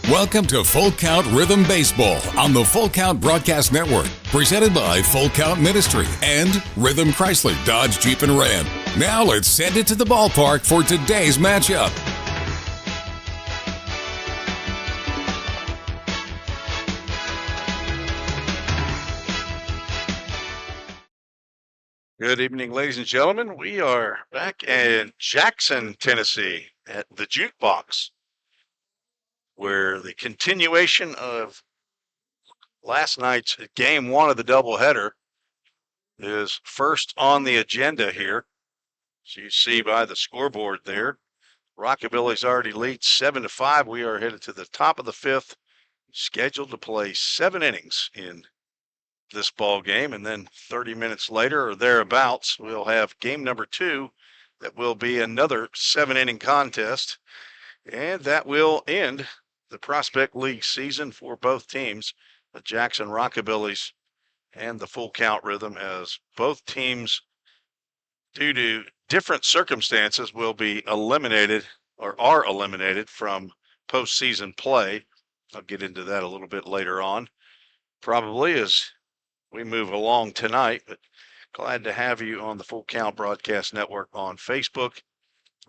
Welcome to Full Count Rhythm Baseball on the Full Count Broadcast Network, presented by Full Count Ministry and Rhythm Chrysler Dodge Jeep and Ram. Now let's send it to the ballpark for today's matchup. Good evening, ladies and gentlemen. We are back in Jackson, Tennessee at the Jukebox, where the continuation of last night's game one of the doubleheader is first on the agenda here. So you see by the scoreboard there, Rockabillies already leads 7-5. We are headed to the top of the fifth, scheduled to play 7 innings in this ball game, and then 30 minutes later or thereabouts, we'll have game number 2 that will be another 7-inning contest, and that will end the Prospect League season for both teams, the Jackson Rockabillies and the Full Count Rhythm, as both teams, due to different circumstances, will be eliminated or are eliminated from postseason play. I'll get into that a little bit later on, probably as we move along tonight, but glad to have you on the Full Count Broadcast Network on Facebook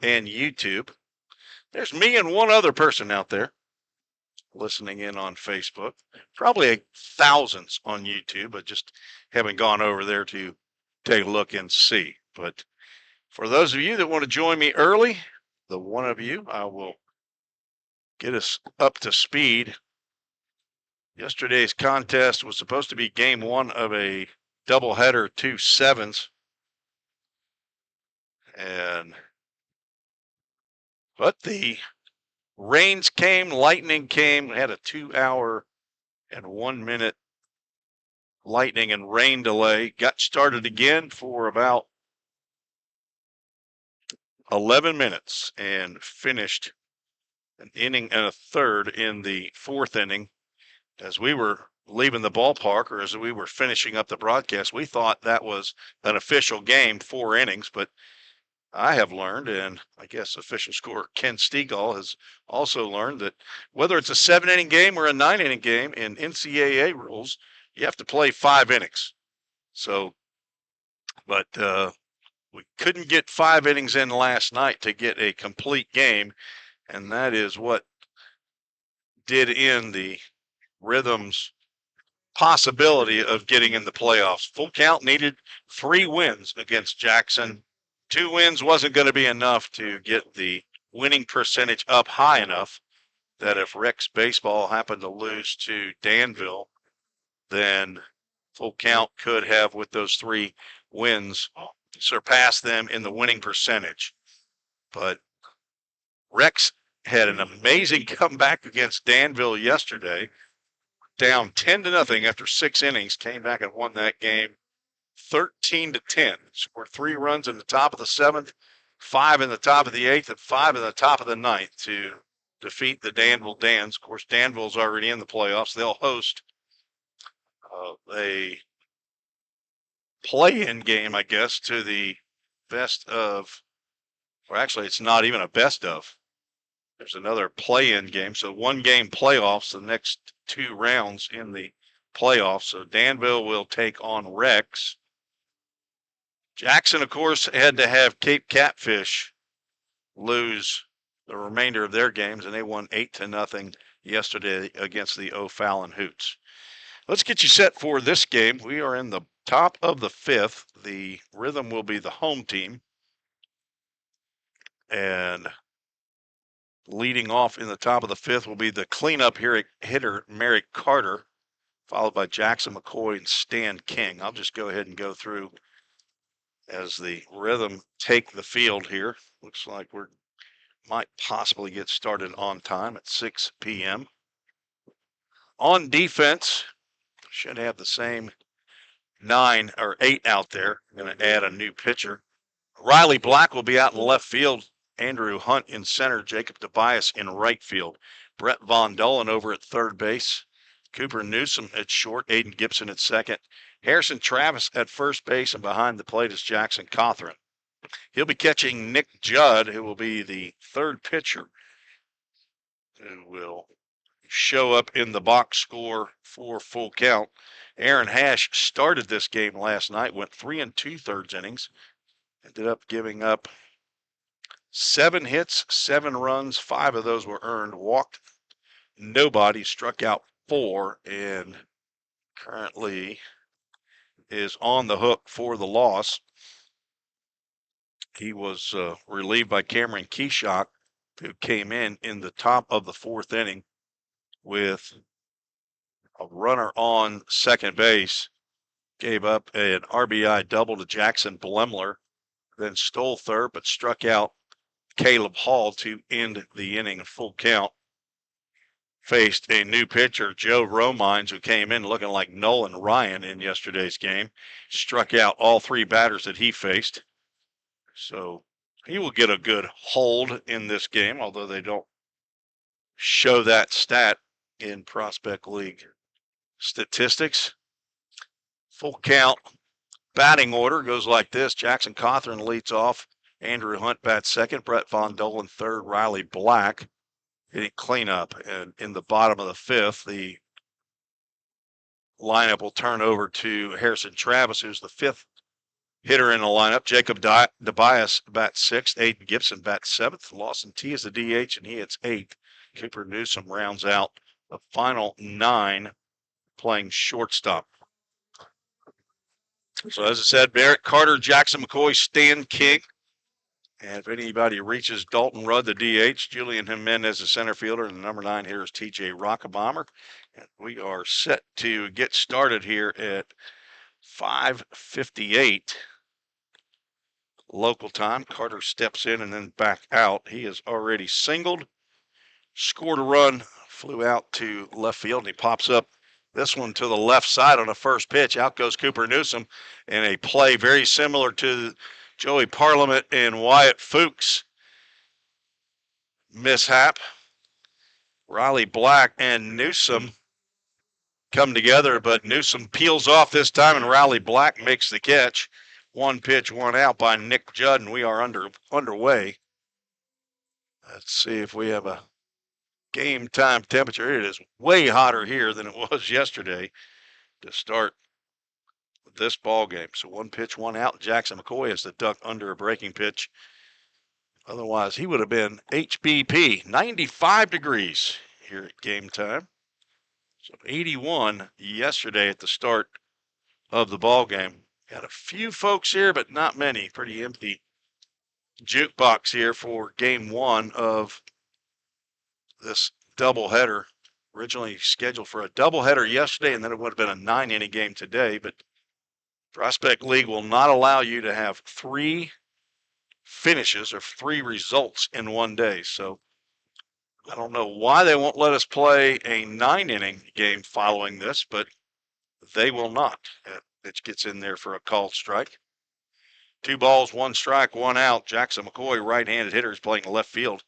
and YouTube. There's me and one other person out there listening in on Facebook, probably thousands on YouTube, but just haven't gone over there to take a look and see. But for those of you that want to join me early, the one of you, I will get us up to speed. Yesterday's contest was supposed to be game one of a doubleheader, 2 sevens. But the rains came, lightning came, we had a 2-hour and 1 minute lightning and rain delay. Got started again for about 11 minutes and finished an inning and a third in the 4th inning. As we were leaving the ballpark, or as we were finishing up the broadcast, we thought that was an official game, 4 innings, but I have learned, and I guess official scorer Ken Stegall has also learned, that whether it's a 7-inning game or a 9-inning game, in NCAA rules, you have to play 5 innings. So, but we couldn't get 5 innings in last night to get a complete game, and that is what did end the Rhythm's possibility of getting in the playoffs. Full Count needed 3 wins against Jackson. 2 wins wasn't going to be enough to get the winning percentage up high enough that if Rex baseball happened to lose to Danville, then Full Count could have, with those 3 wins, surpassed them in the winning percentage. But Rex had an amazing comeback against Danville yesterday, down 10-0 after 6 innings, came back and won that game 13-10. Scored 3 runs in the top of the 7th, 5 in the top of the 8th, and 5 in the top of the 9th to defeat the Danville Dans. Of course, Danville's already in the playoffs. They'll host a play-in game, I guess, to the best of, or actually it's not even a best of. There's another play-in game, so 1-game playoffs, the next 2 rounds in the playoffs. So Danville will take on Rex. Jackson, of course, had to have Cape Catfish lose the remainder of their games, and they won 8-0 yesterday against the O'Fallon Hoots. Let's get you set for this game. We are in the top of the 5th. The Rhythm will be the home team, and leading off in the top of the 5th will be the cleanup hitter, Merrick Carter, followed by Jackson McCoy and Stan King. I'll just go ahead and go through as the Rhythm take the field here. Looks like we might possibly get started on time at 6 p.m. On defense, should have the same 9 or 8 out there. I'm going to add a new pitcher. Riley Black will be out in left field. Andrew Hunt in center, Jacob Tobias in right field, Brett Von Dullen over at third base, Cooper Newsom at short, Aiden Gibson at second, Harrison Travis at first base, and behind the plate is Jackson Cothran. He'll be catching Nick Judd, who will be the third pitcher, who will show up in the box score for Full Count. Aaron Hash started this game last night, went 3 2/3 innings, ended up giving up 7 hits, 7 runs, 5 of those were earned, walked nobody, struck out 4, and currently is on the hook for the loss. He was relieved by Cameron Keyshock, who came in the top of the 4th inning with a runner on second base, gave up an RBI double to Jackson Blemler, then stole third but struck out Caleb Hall to end the inning. Full Count faced a new pitcher, Joe Romines, who came in looking like Nolan Ryan in yesterday's game, struck out all 3 batters that he faced. So he will get a good hold in this game, although they don't show that stat in Prospect League statistics. Full Count batting order goes like this. Jackson Cawthorn leads off. Andrew Hunt bats second. Brett Von Dolan third. Riley Black hitting cleanup. And in the bottom of the 5th, the lineup will turn over to Harrison Travis, who's the 5th hitter in the lineup. Jacob DeBias bats 6th. Aiden Gibson bats 7th. Lawson T is the DH, and he hits 8th. Cooper Newsom rounds out the final 9 playing shortstop. So as I said, Barrett Carter, Jackson McCoy, Stan King. And if anybody reaches Dalton Rudd, the DH, Julian Jimenez, the center fielder, and the number 9 hitter is TJ Rockabomber. And we are set to get started here at 5:58 local time. Carter steps in and then back out. He has already singled, scored a run, flew out to left field, and he pops up this one to the left side on the first pitch. Out goes Cooper Newsom in a play very similar to Joey Parliament and Wyatt Fuchs mishap. Riley Black and Newsom come together, but Newsom peels off this time, and Riley Black makes the catch. 1 pitch, 1 out by Nick Judd, and we are underway. Let's see if we have a game time temperature. It is way hotter here than it was yesterday to start this ball game. So 1 pitch, 1 out. Jackson McCoy is the duck under a breaking pitch. Otherwise, he would have been HBP. 95 degrees here at game time. So 81 yesterday at the start of the ball game. Got a few folks here, but not many. Pretty empty jukebox here for game 1 of this doubleheader. Originally scheduled for a doubleheader yesterday, and then it would have been a 9-inning game today, but Prospect League will not allow you to have 3 finishes or 3 results in one day. So I don't know why they won't let us play a 9-inning game following this, but they will not. It gets in there for a called strike. 2 balls, 1 strike, 1 out. Jackson McCoy, right-handed hitter, is playing left field.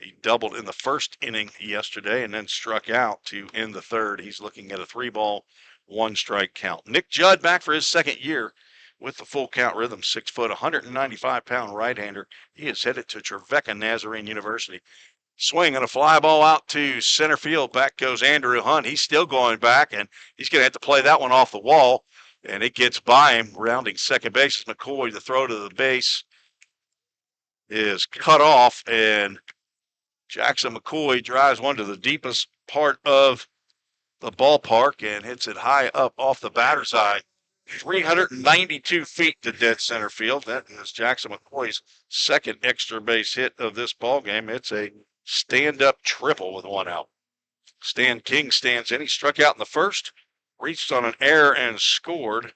He doubled in the first inning yesterday and then struck out to end the 3rd. He's looking at a 3-ball, 1 strike count. Nick Judd back for his 2nd year with the Full Count Rhythm. 6 foot, 195-pound right-hander. He is headed to Trevecca Nazarene University. Swing and a fly ball out to center field. Back goes Andrew Hunt. He's still going back, and he's going to have to play that one off the wall, and it gets by him. Rounding second base is McCoy. The throw to the base is cut off, and Jackson McCoy drives one to the deepest part of the ballpark and hits it high up off the batter's eye. 392 feet to dead center field. That is Jackson McCoy's 2nd extra base hit of this ball game. It's a stand-up triple with 1 out. Stan King stands in. He struck out in the 1st, reached on an error and scored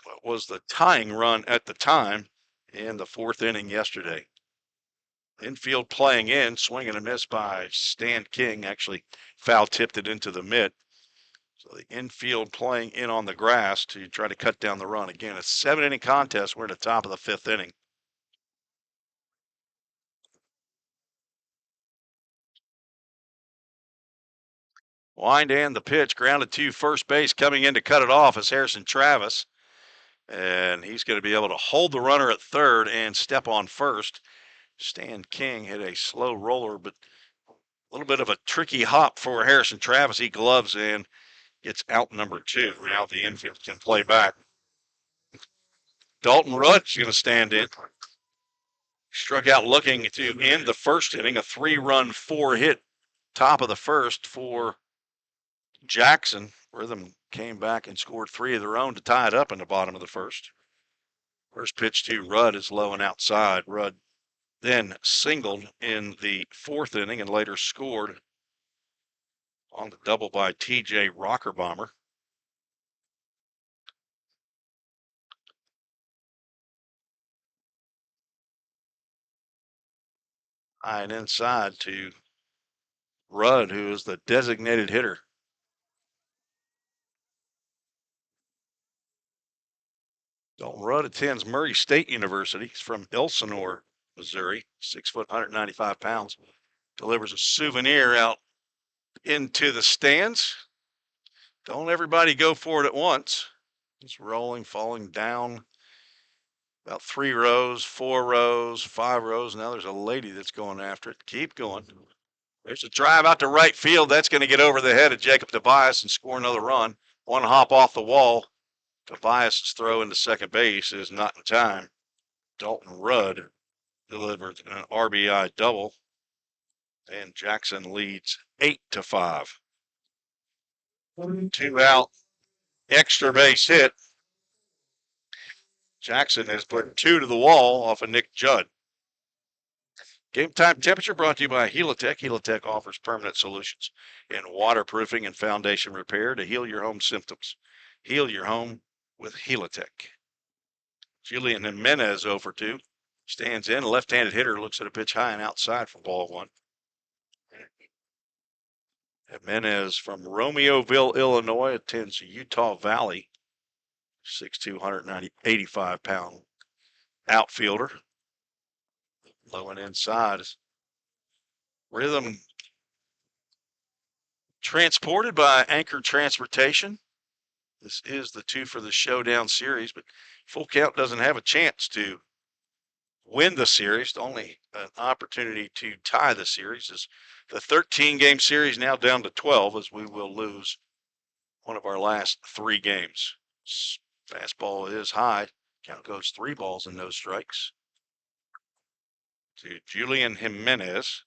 what was the tying run at the time in the 4th inning yesterday. Infield playing in, swing and a miss by Stan King. Actually foul-tipped it into the mitt. So the infield playing in on the grass to try to cut down the run. Again, a 7-inning contest. We're at the top of the 5th inning. Wind and the pitch, grounded to first base. Coming in to cut it off is Harrison Travis. And he's going to be able to hold the runner at 3rd and step on first. Stan King hit a slow roller, but bit of a tricky hop for Harrison Travis. He gloves in, gets out number 2. Now the infield can play back. Dalton Rudd's going to stand in. Struck out looking to end the first inning, a 3-run, 4-hit top of the first for Jackson. Rhythm came back and scored 3 of their own to tie it up in the bottom of the first. First pitch to Rudd is low and outside. Rudd then singled in the 4th inning and later scored on the double by TJ Rockerbomber. High and inside to Rudd, who is the designated hitter. Dalton Rudd attends Murray State University. He's from Elsinore, Missouri, 6 foot, 195 pounds. Delivers a souvenir out into the stands. Don't everybody go for it at once. It's rolling, falling down about 3 rows, 4 rows, 5 rows. Now there's a lady that's going after it. Keep going. There's a drive out to right field. That's going to get over the head of Jacob Tobias and score another run. One hop off the wall. Tobias' throw into second base is not in time. Dalton Rudd delivered an RBI double, and Jackson leads 8-5. 2 out, extra base hit. Jackson has put 2 to the wall off of Nick Judd. Game time temperature brought to you by Helitech. Helitech offers permanent solutions in waterproofing and foundation repair to heal your home symptoms. Heal your home with Helitech. Julian Jimenez 0 for 2. Stands in. A left-handed hitter looks at a pitch high and outside for ball 1. Jimenez from Romeoville, Illinois, attends Utah Valley. 6'2", 185-pound outfielder. Low and inside. Rhythm transported by Anchor Transportation. This is the 2 for the Showdown series, but Full Count doesn't have a chance to win the series. Only an opportunity to tie the series is the 13-game series now down to 12, as we will lose one of our last 3 games. Fastball is high. Count goes 3 balls and no strikes. To Julian Jimenez.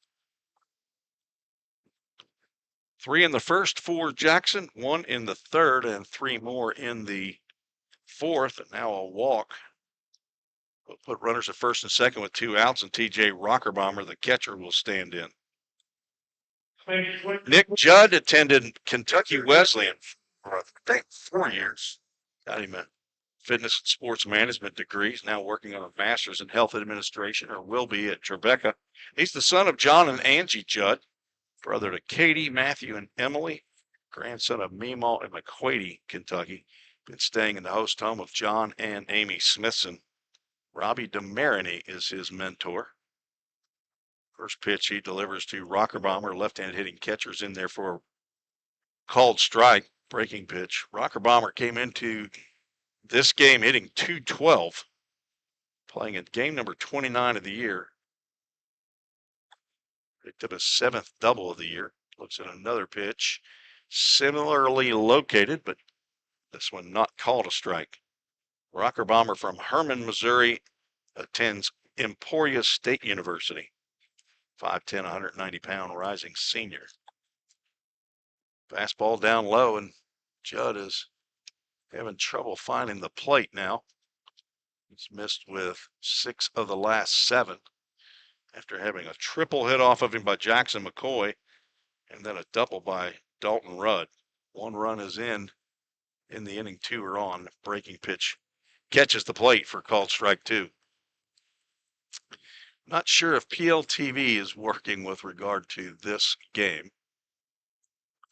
3 in the first for Jackson, 1 in the third, and 3 more in the fourth. And now a walk. We'll put runners at first and second with 2 outs, and TJ Rockerbomber, the catcher, will stand in. Nick Judd attended Kentucky Wesleyan for, I think, 4 years. Got him a fitness and sports management degree. He's now working on a master's in health administration, or will be, at Tribeca. He's the son of John and Angie Judd, brother to Katie, Matthew, and Emily, grandson of Meemaw and McQuady, Kentucky. Been staying in the host home of John and Amy Smithson. Robbie DeMarini is his mentor. First pitch he delivers to Rockerbomber, left-handed hitting catcher's in there for a called strike, breaking pitch. Rockerbomber came into this game hitting .212, playing in game number 29 of the year. Picked up a 7th double of the year. Looks at another pitch, similarly located, but this one not called a strike. Rockerbomber from Hermann, Missouri, attends Emporia State University. 5'10", 190-pound rising senior. Fastball down low, and Judd is having trouble finding the plate now. He's missed with 6 of the last 7 after having a triple hit off of him by Jackson McCoy and then a double by Dalton Rudd. 1 run is in the inning. 2 are on. Breaking pitch catches the plate for called strike 2. Not sure if PLTV is working with regard to this game.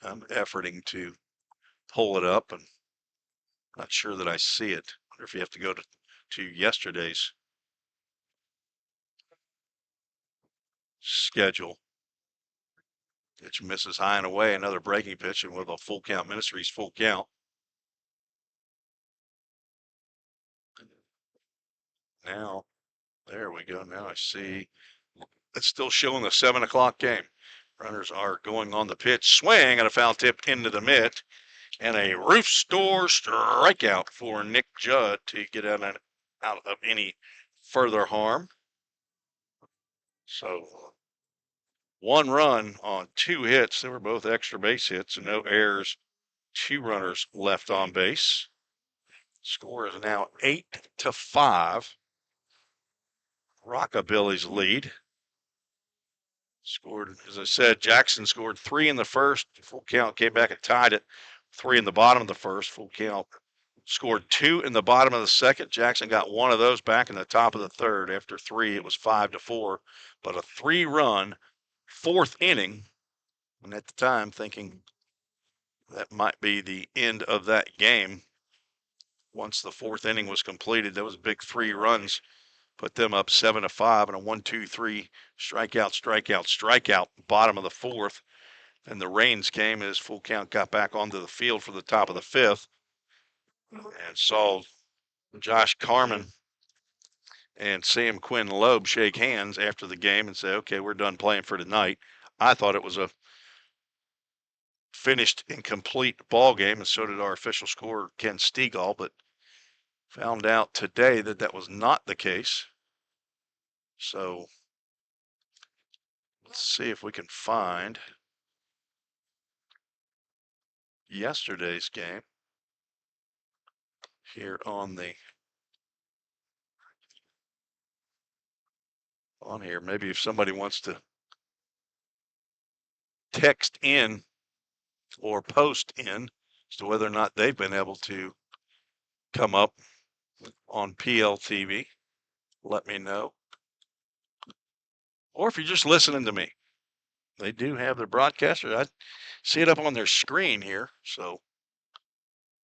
I'm efforting to pull it up, and not sure that I see it. I wonder if you have to go to yesterday's schedule. Pitch misses high and away. Another breaking pitch, and with a Full Count Ministries full count. Now, there we go. Now I see it's still showing the 7 o'clock game. Runners are going on the pitch. Swing and a foul tip into the mitt. And a roof store strikeout for Nick Judd to get out of any further harm. So 1 run on 2 hits. They were both extra base hits and no errors. 2 runners left on base. Score is now 8-5. Rockabillies lead. Scored, as I said, Jackson scored 3 in the first. Full count, came back and tied it. 3 in the bottom of the first. Full count. Scored 2 in the bottom of the second. Jackson got 1 of those back in the top of the third. After 3, it was 5-4. But a 3-run 4th inning. And at the time, thinking that might be the end of that game. Once the 4th inning was completed, those big 3 runs put them up 7-5 and a 1-2-3 strikeout, bottom of the 4th. And the rains came as Full Count got back onto the field for the top of the 5th and saw Josh Carmen and Sam Quinn Loeb shake hands after the game and say, okay, we're done playing for tonight. I thought it was a finished and complete ball game, and so did our official scorer, Ken Stegall, but found out today that that was not the case. So let's see if we can find yesterday's game here on here. Maybe if somebody wants to text in or post in as to whether or not they've been able to come up on PLTV, let me know. Or if you're just listening to me, they do have their broadcaster. I see it up on their screen here, so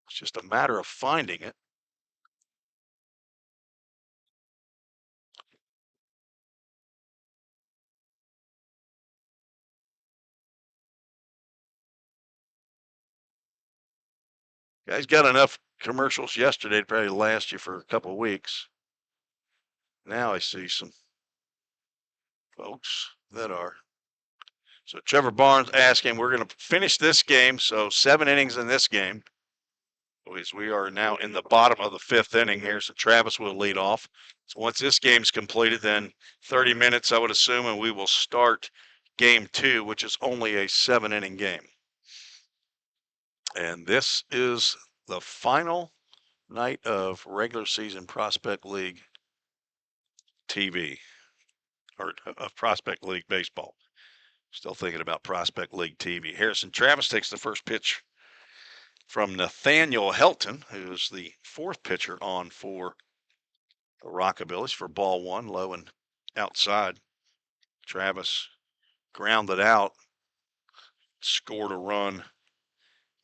it's just a matter of finding it. Guys got enough commercials yesterday to probably last you for a couple of weeks. Now I see some folks that are. So Trevor Barnes asking, we're going to finish this game. So 7 innings in this game. As we are now in the bottom of the 5th inning here. So Travis will lead off. So once this game's completed, then 30 minutes, I would assume, and we will start game 2, which is only a 7-inning game. And this is the final night of regular season Prospect League TV, or of Prospect League baseball. Still thinking about Prospect League TV. Harrison Travis takes the first pitch from Nathaniel Helton, who's the 4th pitcher on for the Rockabillies for ball 1, low and outside. Travis grounded out, scored a run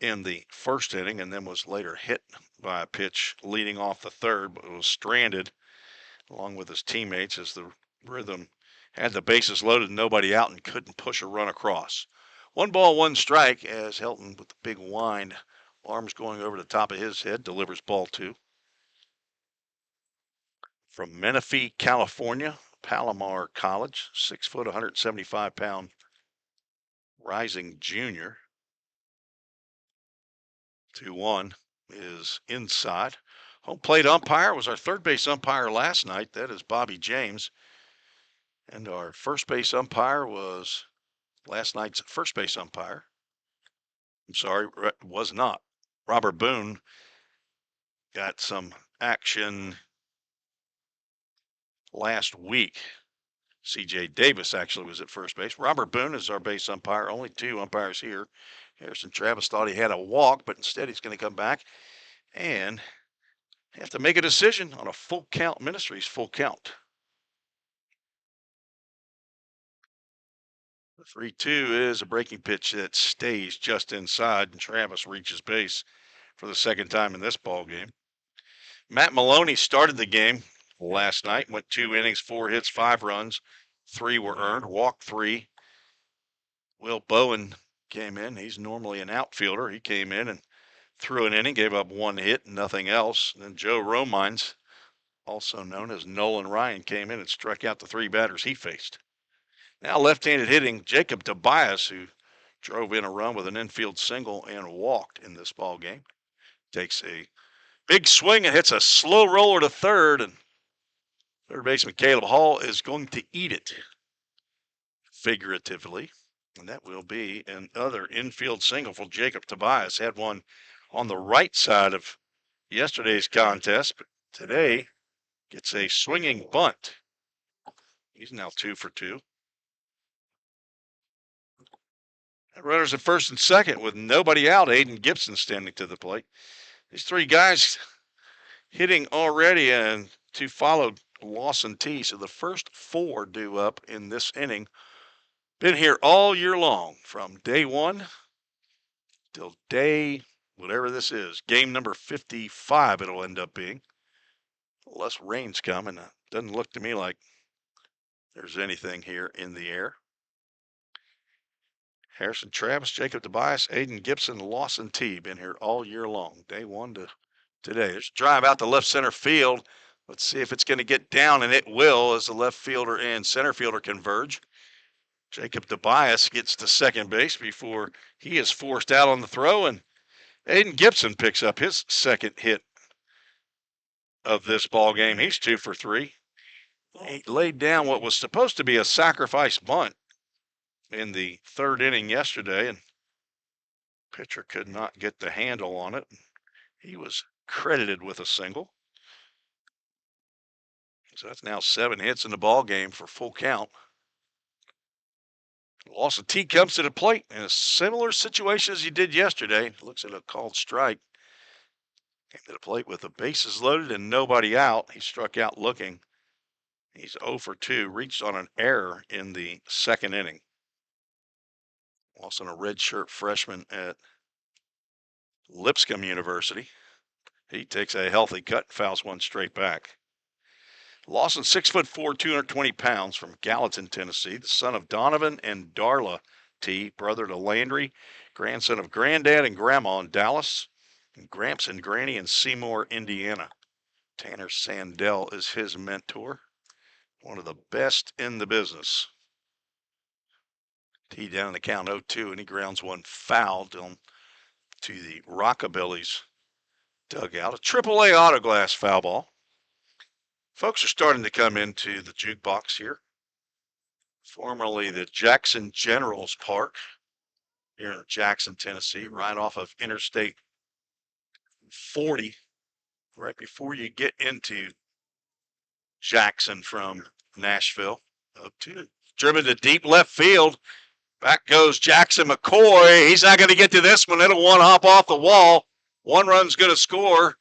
in the 1st inning, and then was later hit by a pitch leading off the 3rd, but was stranded along with his teammates as the Rhythm had the bases loaded, nobody out, and couldn't push a run across. 1 ball, 1 strike as Helton, with the big wind, arms going over the top of his head, delivers ball 2. From Menifee, California, Palomar College, 6 foot, 175-pound rising junior. 2-1 is inside. Home plate umpire was our 3rd base umpire last night. That is Bobby James. And our first base umpire was last night's first base umpire. I'm sorry, was not. Robert Boone got some action last week. C.J. Davis actually was at first base. Robert Boone is our base umpire. Only 2 umpires here. Harrison Travis thought he had a walk, but instead he's going to come back and have to make a decision on a Full Count Ministries full count. The 3-2 is a breaking pitch that stays just inside, and Travis reaches base for the 2nd time in this ball game. Matt Maloney started the game last night, went 2 innings, 4 hits, 5 runs, 3 were earned, walked 3. Will Bowen came in. He's normally an outfielder. He came in and threw an inning, gave up 1 hit and nothing else. And then Joe Romines, also known as Nolan Ryan, came in and struck out the 3 batters he faced. Now left-handed hitting Jacob Tobias, who drove in a run with an infield single and walked in this ball game. Takes a big swing and hits a slow roller to third, and third baseman Caleb Hall is going to eat it, figuratively. And that will be another infield single for Jacob Tobias. Had one on the right side of yesterday's contest, but today gets a swinging bunt. He's now 2 for 2. Runners at first and second with nobody out. Aiden Gibson standing to the plate. These three guys hitting already, and two followed Lawson T. So the first 4 due up in this inning. Been here all year long from day 1 till day, whatever this is, game number 55 it'll end up being. Unless rain's coming. Doesn't look to me like there's anything here in the air. Harrison Travis, Jacob Tobias, Aiden Gibson, Lawson T. Been here all year long, day 1 to today. There's a drive out to left center field. Let's see if it's going to get down, and it will as the left fielder and center fielder converge. Jacob Tobias gets to second base before he is forced out on the throw, and Aiden Gibson picks up his second hit of this ball game. He's 2 for 3. He laid down what was supposed to be a sacrifice bunt in the third inning yesterday, and pitcher could not get the handle on it. He was credited with a single. So that's now 7 hits in the ball game for full count. Lawson T comes to the plate in a similar situation as he did yesterday. Looks at a called strike. Came to the plate with the bases loaded and nobody out. He struck out looking. He's 0 for 2, reached on an error in the second inning. Lawson, a redshirt freshman at Lipscomb University. He takes a healthy cut and fouls one straight back. Lawson, 6'4", 220 pounds, from Gallatin, Tennessee, the son of Donovan and Darla T., brother to Landry, grandson of Granddad and Grandma in Dallas, and Gramps and Granny in Seymour, Indiana. Tanner Sandell is his mentor, one of the best in the business. T down in the count 0-2, and he grounds one foul down to the Rockabillies dugout. A AAA autoglass foul ball. Folks are starting to come into the jukebox here. Formerly the Jackson Generals Park here in Jackson, Tennessee, right off of Interstate 40, right before you get into Jackson from Nashville. 0-2. Driven to deep left field. Back goes Jackson McCoy. He's not going to get to this one. It'll one hop off the wall. One run's going to score.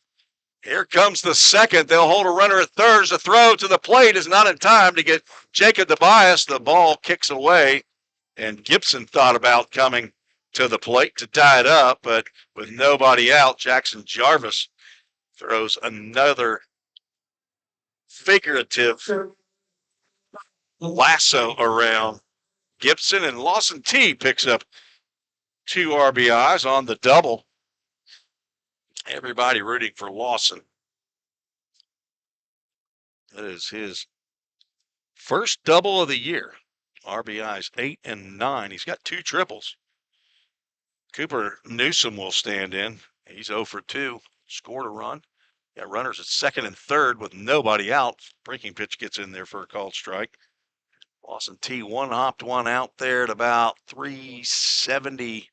Here comes the second. They'll hold a runner at third. The throw to the plate is not in time to get Jacob Tobias. The ball kicks away, and Gibson thought about coming to the plate to tie it up, but with nobody out, Jackson Jarvis throws another figurative lasso around Gibson, and Lawson T picks up 2 RBIs on the double. Everybody rooting for Lawson. That is his first double of the year. RBIs 8 and 9. He's got 2 triples. Cooper Newsom will stand in. He's 0 for 2. Scored a run. Got runners at second and third with nobody out. Breaking pitch gets in there for a called strike. Lawson T one-hopped one out there at about 370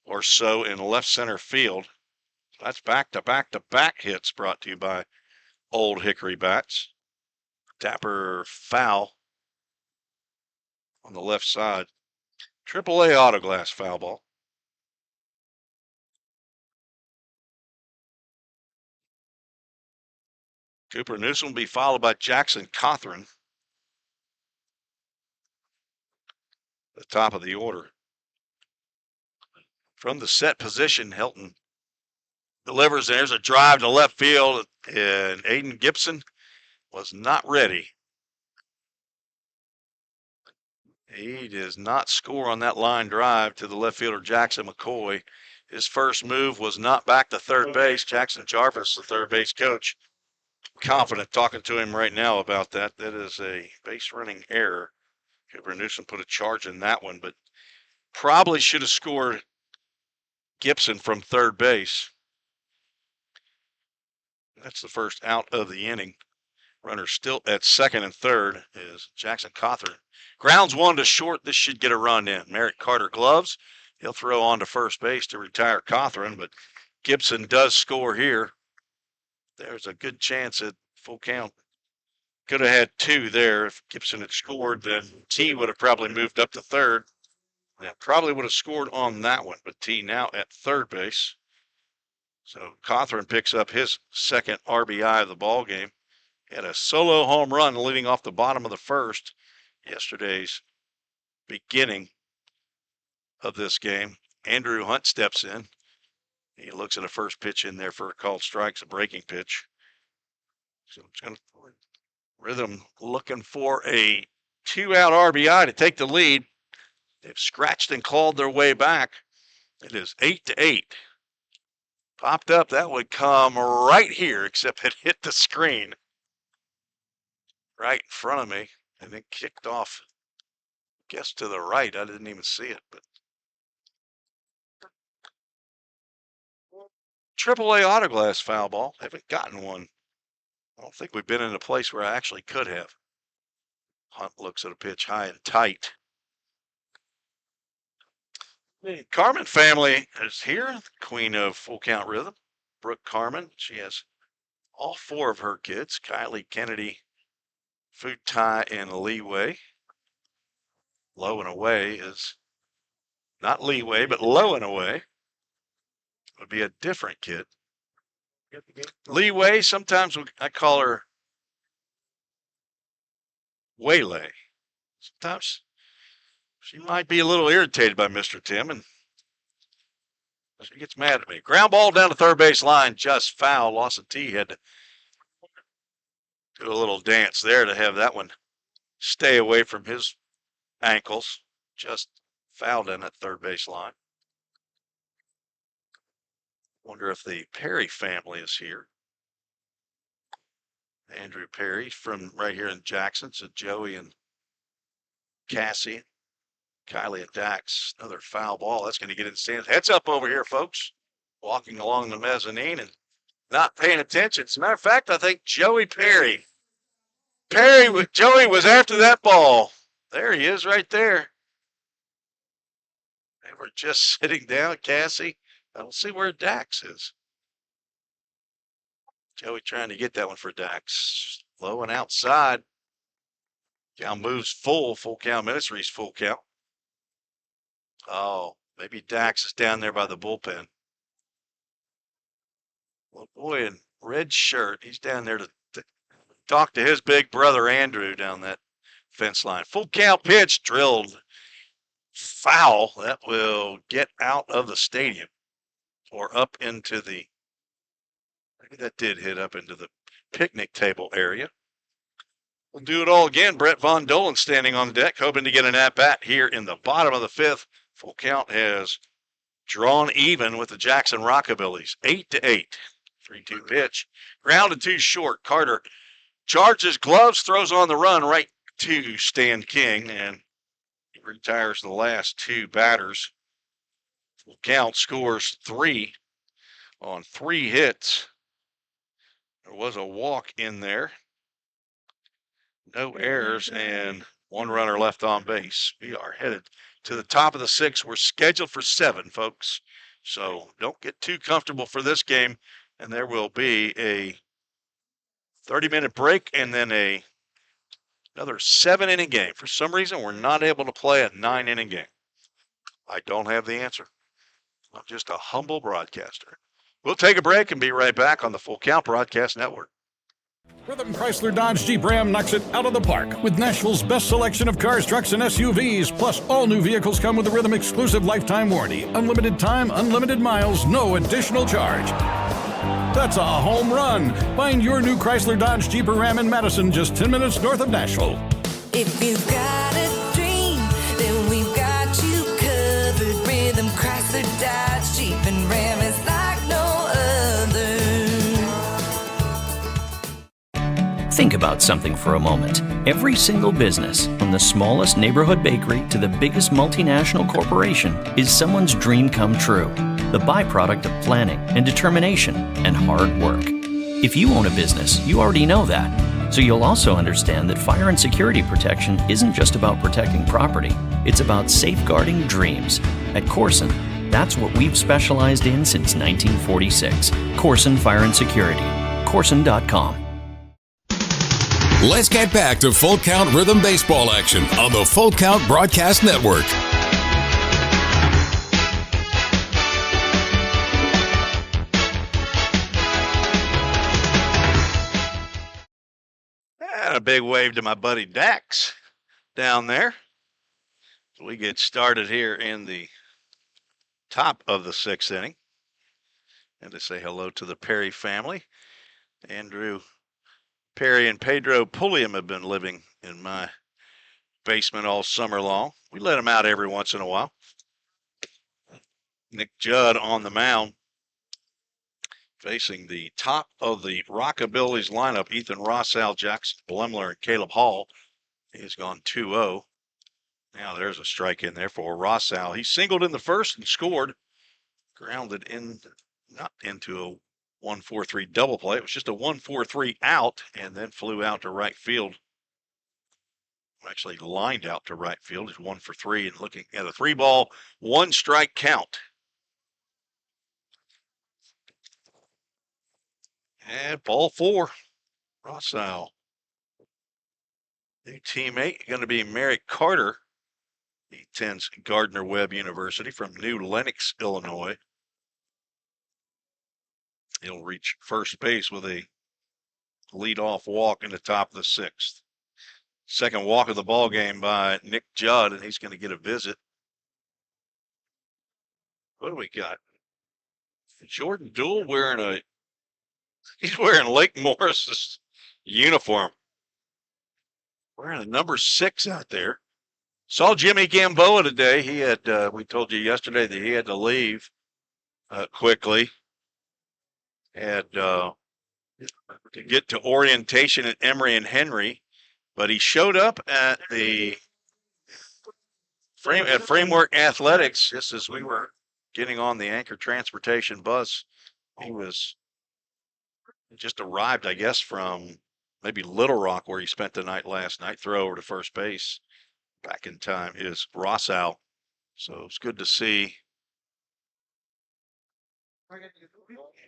or so in left center field. That's back-to-back-to-back hits brought to you by Old Hickory Bats. Dapper foul on the left side. AAA autoglass foul ball. Cooper Newsom will be followed by Jackson Cothran. The top of the order. From the set position, Helton delivers. There's a drive to left field, and Aiden Gibson was not ready. He does not score on that line drive to the left fielder, Jackson McCoy. His first move was not back to third base. Jackson Jarvis, the third base coach, confident talking to him right now about that. That is a base running error Cooper Newsom put a charge in that one, but probably should have scored Gibson from third base. That's the first out of the inning. Runner still at second and third is Jackson Cawthorn. Grounds one to short. This should get a run in. Merrick Carter gloves. He'll throw on to first base to retire Cawthorn, but Gibson does score here. There's a good chance at full count. Could have had two there. If Gibson had scored, then T would have probably moved up to third. Yeah, probably would have scored on that one, but T now at third base. So Cawthorn picks up his second RBI of the ball game. Had a solo home run leading off the bottom of the first, yesterday's beginning of this game. Andrew Hunt steps in. He looks at a first pitch in there for a called strike, a breaking pitch. So it's going to Rhythm looking for a 2-out RBI to take the lead. They've scratched and clawed their way back. It is 8-8. Popped up, that would come right here, except it hit the screen right in front of me and then kicked off, I guess, to the right. I didn't even see it, but AAA autoglass foul ball. Haven't gotten one. I don't think we've been in a place where I actually could have. Hunt looks at a pitch high and tight. The Carmen family is here, the queen of full count rhythm. Brooke Carmen. She has all four of her kids, Kylie, Kennedy, Food Tie, and Leeway. Low and Away is not Leeway, but Low and Away would be a different kid. Leeway, sometimes I call her Waylay. Sometimes she might be a little irritated by Mr. Tim, and she gets mad at me. Ground ball down the third base line, just foul. Lawson T had to do a little dance there to have that one stay away from his ankles. Just fouled in at third base line. Wonder if the Perry family is here. Andrew Perry from right here in Jackson. So Joey and Cassie, Kylie and Dax. Another foul ball. That's going to get in the stands. Heads up over here, folks. Walking along the mezzanine and not paying attention. As a matter of fact, I think Joey Joey was after that ball. There he is right there. They were just sitting down, Cassie. I don't see where Dax is. Joey trying to get that one for Dax. Low and outside. Count moves full count. Ministries full count. Oh, maybe Dax is down there by the bullpen. Well, boy in red shirt. He's down there to talk to his big brother Andrew down that fence line. Full count pitch drilled. Foul. That will get out of the stadium. Or up into the, maybe that did hit up into the picnic table area. We'll do it all again. Brett Von Dolan standing on the deck, hoping to get an at-bat here in the bottom of the fifth. Full count has drawn even with the Jackson Rockabillies. 8-8. 3-2 pitch. Grounded to short. Carter charges gloves, throws on the run right to Stan King, and he retires the last two batters. Count scores 3 on 3 hits. There was a walk in there. No errors and 1 runner left on base. We are headed to the top of the 6th. We're scheduled for 7, folks. So don't get too comfortable for this game. And there will be a 30-minute break and then another 7-inning game. For some reason, we're not able to play a 9-inning game. I don't have the answer. I'm just a humble broadcaster. We'll take a break and be right back on the Full Count Broadcast Network. Rhythm Chrysler Dodge Jeep Ram knocks it out of the park with Nashville's best selection of cars, trucks, and SUVs. Plus, all new vehicles come with a Rhythm exclusive lifetime warranty. Unlimited time, unlimited miles, no additional charge. That's a home run. Find your new Chrysler Dodge Jeep or Ram in Madison, just 10 minutes north of Nashville. If you've got a dream, then we've got you covered. Rhythm Chrysler Dodge Jeep and Ram is like no other. Think about something for a moment. Every single business, from the smallest neighborhood bakery to the biggest multinational corporation, is someone's dream come true. The byproduct of planning and determination and hard work. If you own a business, you already know that. So you'll also understand that fire and security protection isn't just about protecting property. It's about safeguarding dreams. At Corson, that's what we've specialized in since 1946. Corson Fire and Security. Corson.com. Let's get back to Full Count Rhythm Baseball action on the Full Count Broadcast Network. And a big wave to my buddy Dax down there. So we get started here in the top of the 6th inning. And to say hello to the Perry family. Andrew Perry and Pedro Pulliam have been living in my basement all summer long. We let them out every once in a while. Nick Judd on the mound, facing the top of the Rockabillies lineup, Ethan Rossall, Jackson Blemler, and Caleb Hall. He's gone 2-0. Now there's a strike in there for Rossall. He singled in the first and scored. Grounded in, not into a 1-4-3 double play. It was just a 1-4-3 out and then flew out to right field. Actually lined out to right field. He's 1 for 3 and looking at a 3-ball, 1-strike count. And ball 4, Rossall. New teammate going to be Merrick Carter. He attends Gardner-Webb University from New Lenox, Illinois. He'll reach first base with a leadoff walk in the top of the 6th. Second walk of the ball game by Nick Judd, and he's going to get a visit. What do we got? Jordan Doole he's wearing Lake Morris's uniform. Wearing a number 6 out there. Saw Jimmy Gamboa today. He had, we told you yesterday that he had to leave quickly. Had to get to orientation at Emory and Henry, but he showed up at the Framework Athletics just as we were getting on the Anchor Transportation bus. He was just arrived, I guess, from maybe Little Rock, where he spent the night last night. Throw over to first base. Back in time is Rossall. So it's good to see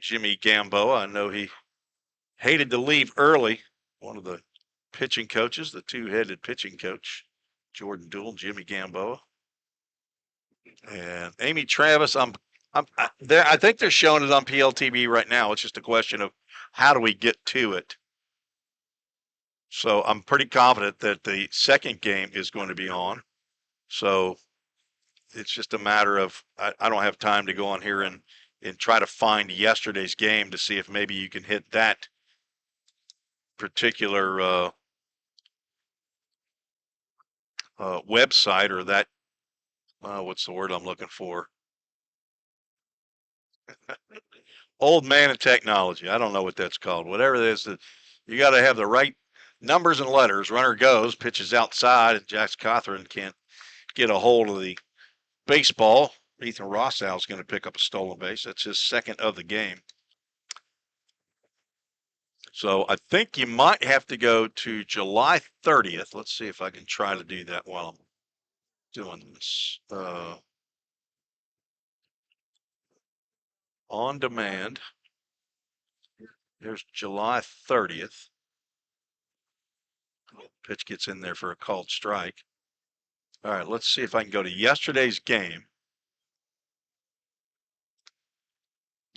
Jimmy Gamboa. I know he hated to leave early. One of the pitching coaches, the two-headed pitching coach, Jordan Doole, Jimmy Gamboa. And Amy Travis, I think they're showing it on PLTV right now. It's just a question of how do we get to it. So I'm pretty confident that the second game is going to be on. So it's just a matter of, I don't have time to go on here and try to find yesterday's game to see if maybe you can hit that particular website or that, what's the word I'm looking for? Old man of technology. I don't know what that's called. Whatever it is, you got to have the right numbers and letters. Runner goes, pitches outside, and Jax Cothran can't get a hold of the baseball. Ethan Rossall is going to pick up a stolen base. That's his second of the game. So I think you might have to go to July 30th. Let's see if I can try to do that while I'm doing this. On demand. There's July 30th. Pitch gets in there for a called strike. All right, let's see if I can go to yesterday's game.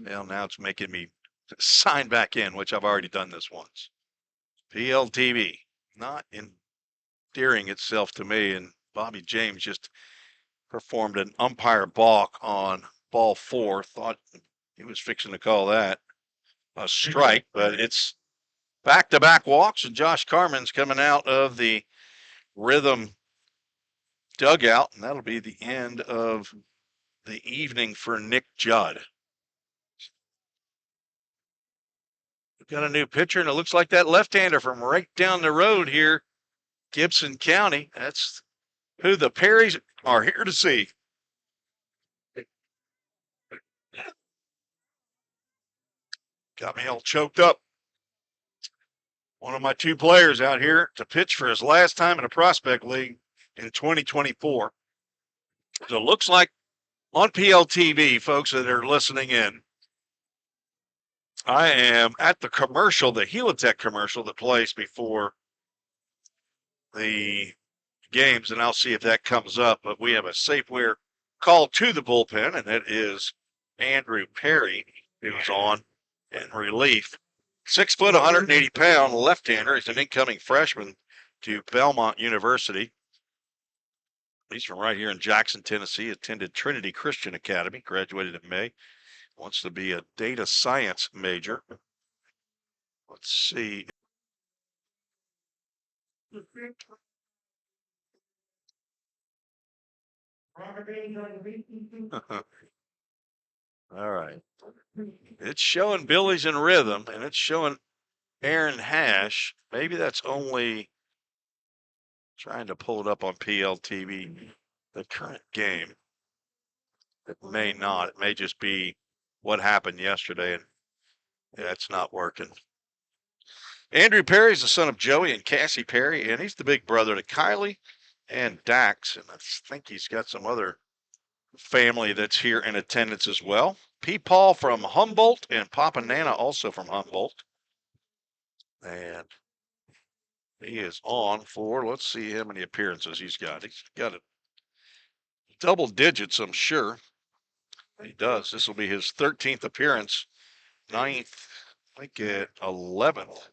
Well, now it's making me sign back in, which I've already done this once. PLTV, not endearing itself to me, and Bobby James just performed an umpire balk on ball 4. Thought he was fixing to call that a strike, but it's back-to-back walks, and Josh Carman's coming out of the Rhythm dugout, and that'll be the end of the evening for Nick Judd. got a new pitcher, and it looks like that left-hander from right down the road here, Gibson County. That's who the Perrys are here to see. Got me all choked up. One of my two players out here to pitch for his last time in a prospect league in 2024. So it looks like on PLTV, folks that are listening in, I am at the commercial, the Helitech commercial that plays before the games, and I'll see if that comes up. But we have a Safeware call to the bullpen, and it is Andrew Perry who's on in relief. 6 foot, 180 pound left-hander. He's an incoming freshman to Belmont University. He's from right here in Jackson, Tennessee. Attended Trinity Christian Academy. Graduated in May. Wants to be a data science major. Let's see. All right. It's showing Billy's in rhythm, and it's showing Aaron Hash. Maybe that's only trying to pull it up on PLTV, the current game. It may not. It may just be what happened yesterday, and yeah, it's not working. Andrew Perry's the son of Joey and Cassie Perry, and he's the big brother to Kylie and Dax, and I think he's got some other family that's here in attendance as well. P. Paul from Humboldt and Papa Nana also from Humboldt. And he is on for, let's see how many appearances he's got. He's got it double digits, I'm sure. He does. This will be his 13th appearance, 9th, I think at 11th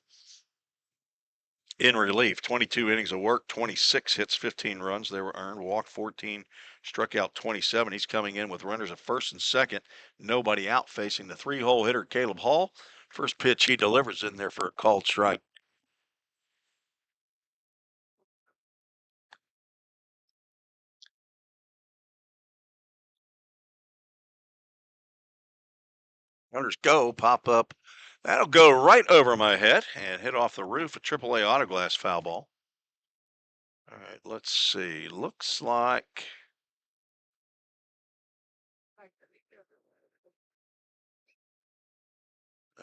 in relief. 22 innings of work, 26 hits, 15 runs. They were earned, walked 14, struck out 27. He's coming in with runners at first and second. Nobody out, facing the 3-hole hitter, Caleb Hall. First pitch he delivers in there for a called strike. Runners go, pop up. That'll go right over my head and hit off the roof, a AAA autoglass foul ball. All right, let's see. Looks like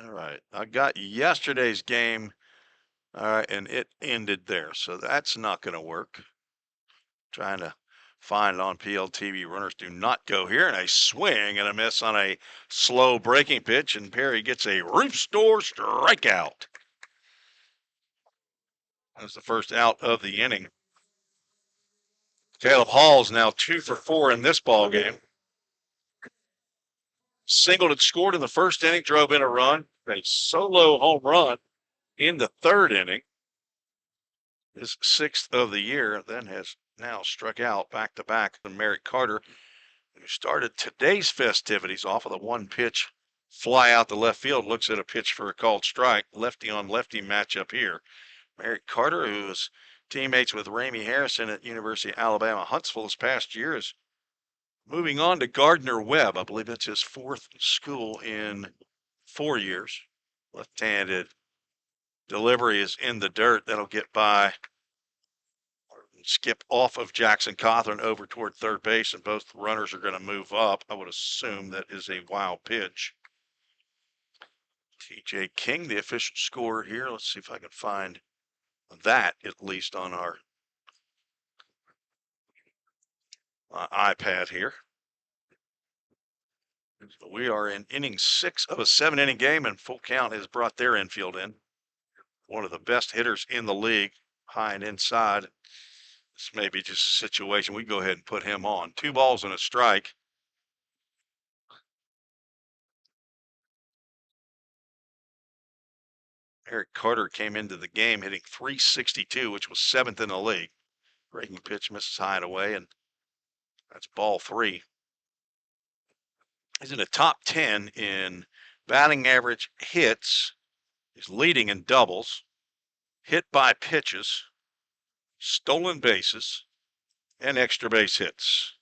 all right. I got yesterday's game, all right, and it ended there. So that's not going to work. Trying to find it on PLTV. Runners do not go here. And a swing and a miss on a slow breaking pitch. And Perry gets a roof store strikeout. That's the first out of the inning. Caleb Hall's now 2 for 4 in this ball game. Singled and scored in the first inning, drove in a run. A solo home run in the third inning. His 6th of the year, then has now struck out back-to-back. Merrick Carter, who started today's festivities off of the one-pitch fly out the left field, looks at a pitch for a called strike. Lefty-on-lefty matchup here. Merrick Carter, who was teammates with Ramey Harrison at University of Alabama Huntsville this past year, is moving on to Gardner Webb. I believe it's his 4th school in 4 years. Left-handed delivery is in the dirt. That'll get by, skip off of Jackson Cawthorn over toward third base, and both runners are going to move up. I would assume that is a wild pitch. TJ King, the official scorer here. Let's see if I can find that at least on our iPad here. So we are in inning 6 of a 7-inning game, and Full Count has brought their infield in. One of the best hitters in the league, high and inside. This may be just a situation. We go ahead and put him on. 2 balls and a strike. Eric Carter came into the game hitting .362, which was 7th in the league. Breaking pitch misses high and away, and that's ball 3. He's in the top 10 in batting average hits. He's leading in doubles, hit by pitches, stolen bases, and extra base hits.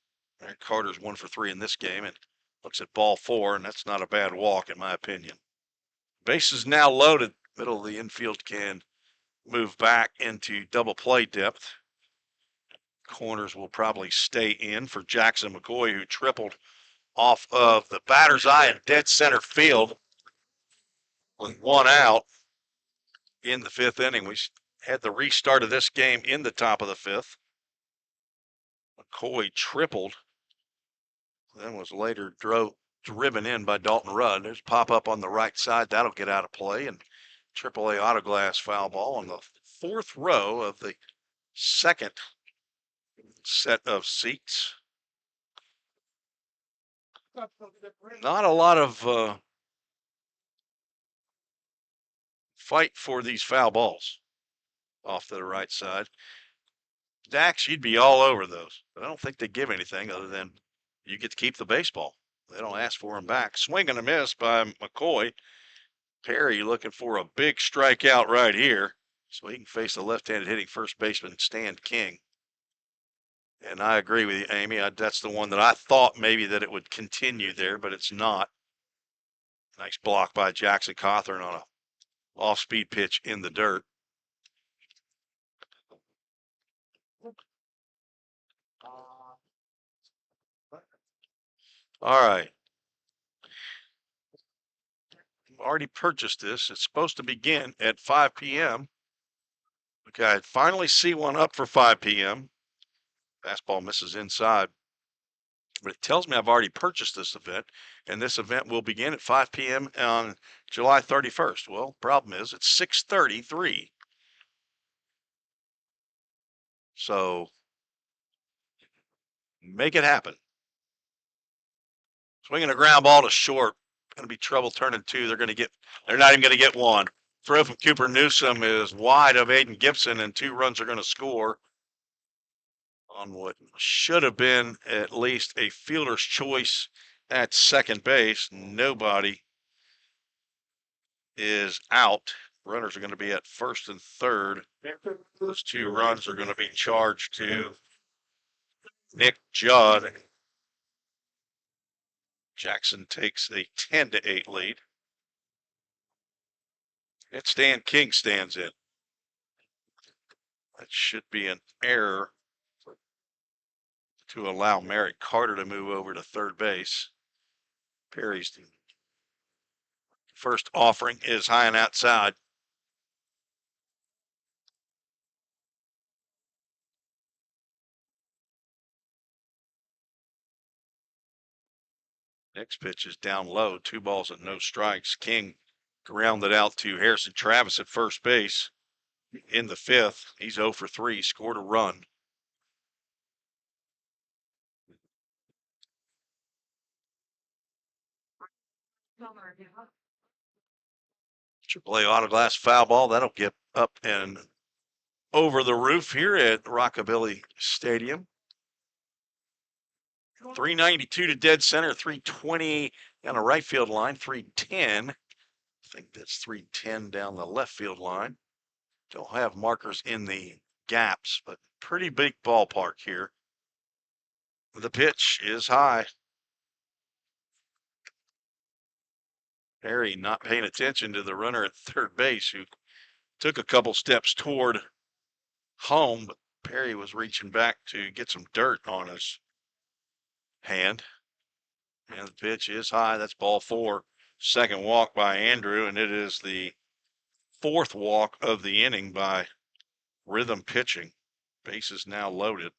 Eric Carter's 1 for 3 in this game, and looks at ball 4, and that's not a bad walk in my opinion. Bases now loaded. middle of the infield can move back into double play depth. Corners will probably stay in for Jackson McCoy, who tripled off of the batter's eye in dead center field with one out in the fifth inning. We had the restart of this game in the top of the fifth. McCoy tripled, then was later driven in by Dalton Rudd. There's pop up on the right side. That'll get out of play. And AAA Autoglass foul ball on the fourth row of the second set of seats. Not a lot of fight for these foul balls off to the right side. Dax, you'd be all over those. But I don't think they give anything other than you get to keep the baseball. They don't ask for him back. Swing and a miss by McCoy. Perry looking for a big strikeout right here so he can face the left-handed hitting first baseman Stan King. And I agree with you, Amy. That's the one that I thought maybe that it would continue there, but it's not. Nice block by Jackson Cawthorn on a off-speed pitch in the dirt. All right. Already purchased this. It's supposed to begin at 5 p.m. Okay, I finally see one up for 5 p.m. Fastball misses inside. But it tells me I've already purchased this event, and this event will begin at 5 p.m. on July 31st. Well, problem is it's 6:33. So make it happen. Swinging a ground ball to short. Going to be trouble turning two. They're not even going to get one. Throw from Cooper Newsom is wide of Aiden Gibson, and 2 runs are going to score on what should have been at least a fielder's choice at second base. Nobody is out. Runners are going to be at first and third. Those 2 runs are going to be charged to Nick Judd. Jackson takes a 10-8 lead. And Stan King stands in. That should be an error to allow Merrick Carter to move over to third base. Perry's first offering is high and outside. Next pitch is down low, 2 balls and no strikes. King grounded out to Harrison Travis at first base in the fifth. He's 0 for 3, scored a run. AAA Autoglass foul ball. That'll get up and over the roof here at Rockabilly Stadium. 392 to dead center, 320 down the right field line, 310. I think that's 310 down the left field line. Don't have markers in the gaps, but pretty big ballpark here. The pitch is high. Perry not paying attention to the runner at third base, who took a couple steps toward home, but Perry was reaching back to get some dirt on his hand. And the pitch is high. That's ball 4. Second walk by Andrew, and it is the 4th walk of the inning by Rhythm pitching. Base is now loaded.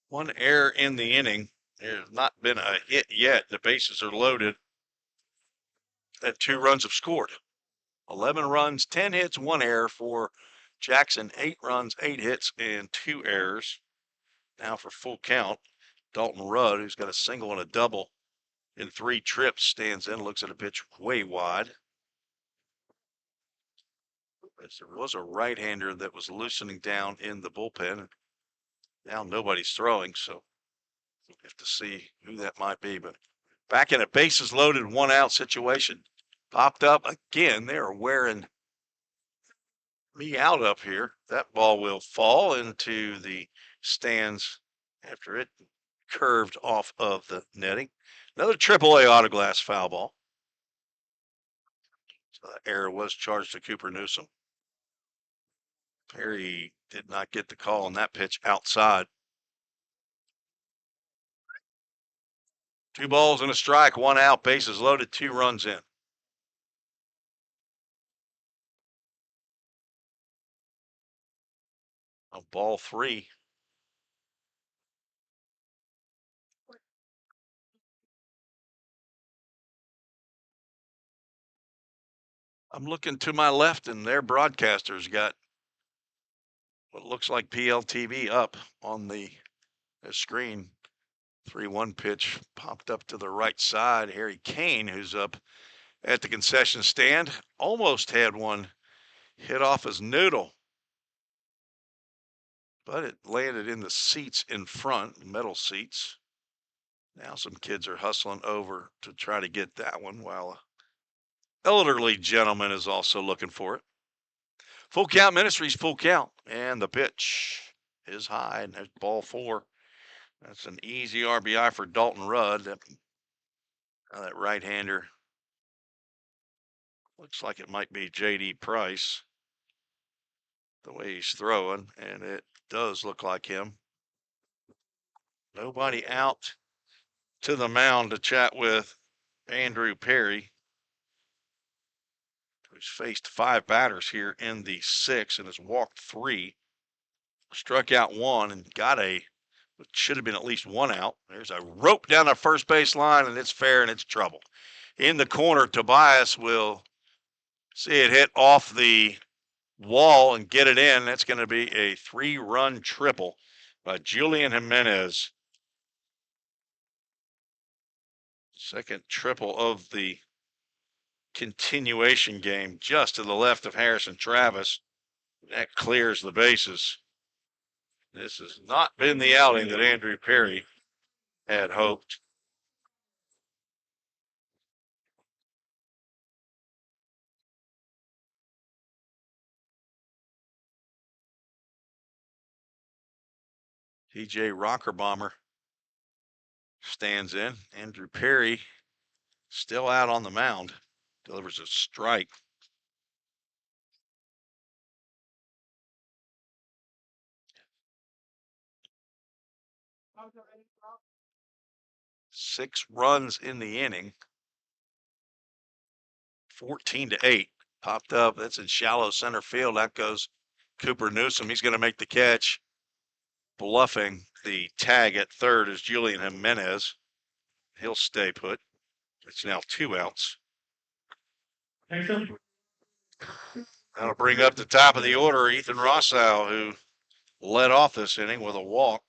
One error in the inning. There's not been a hit yet. The bases are loaded. That 2 runs have scored. 11 runs, 10 hits, 1 error for Jackson. 8 runs, 8 hits, and 2 errors. Now for full count, Dalton Rudd, who's got a single and a double in 3 trips, stands in, looks at a pitch way wide. There was a right-hander that was loosening down in the bullpen. Now nobody's throwing, so we'll have to see who that might be. But back in a bases loaded, 1 out situation. Popped up again. They are wearing me out up here. That ball will fall into the stands after it curved off of the netting. Another AAA autoglass foul ball. So the error was charged to Cooper Newsom. Perry did not get the call on that pitch outside. 2 balls and a strike, 1 out, bases loaded, 2 runs in. Ball 3. I'm looking to my left, and their broadcaster's got what looks like PLTV up on the screen. 3-1 pitch popped up to the right side. Harry Kane, who's up at the concession stand, almost had one hit off his noodle, but it landed in the seats in front, metal seats. Now some kids are hustling over to try to get that one, while an elderly gentleman is also looking for it. Full Count Ministries, full count, and the pitch is high, and there's ball 4. That's an easy RBI for Dalton Rudd. That right-hander looks like it might be J.D. Price, the way he's throwing, and it does look like him. Nobody out to the mound to chat with Andrew Perry, who's faced 5 batters here in the 6th and has walked 3, struck out 1, and got what should have been at least 1 out. There's a rope down the first base line, and it's fair, and it's trouble. In the corner, Tobias will see it hit off the wall and get it in. That's going to be a 3-run triple by Julian Jimenez. Second triple of the continuation game, just to the left of Harrison Travis. That clears the bases. This has not been the outing that Andrew Perry had hoped. TJ Rockerbomber stands in. Andrew Perry still out on the mound. Delivers a strike. Six runs in the inning. 14-8. Popped up. That's in shallow center field. That goes Cooper Newsom. He's going to make the catch. Bluffing the tag at third is Julian Jimenez. He'll stay put. It's now 2 outs. That'll bring up the top of the order Ethan Rossow, who led off this inning with a walk.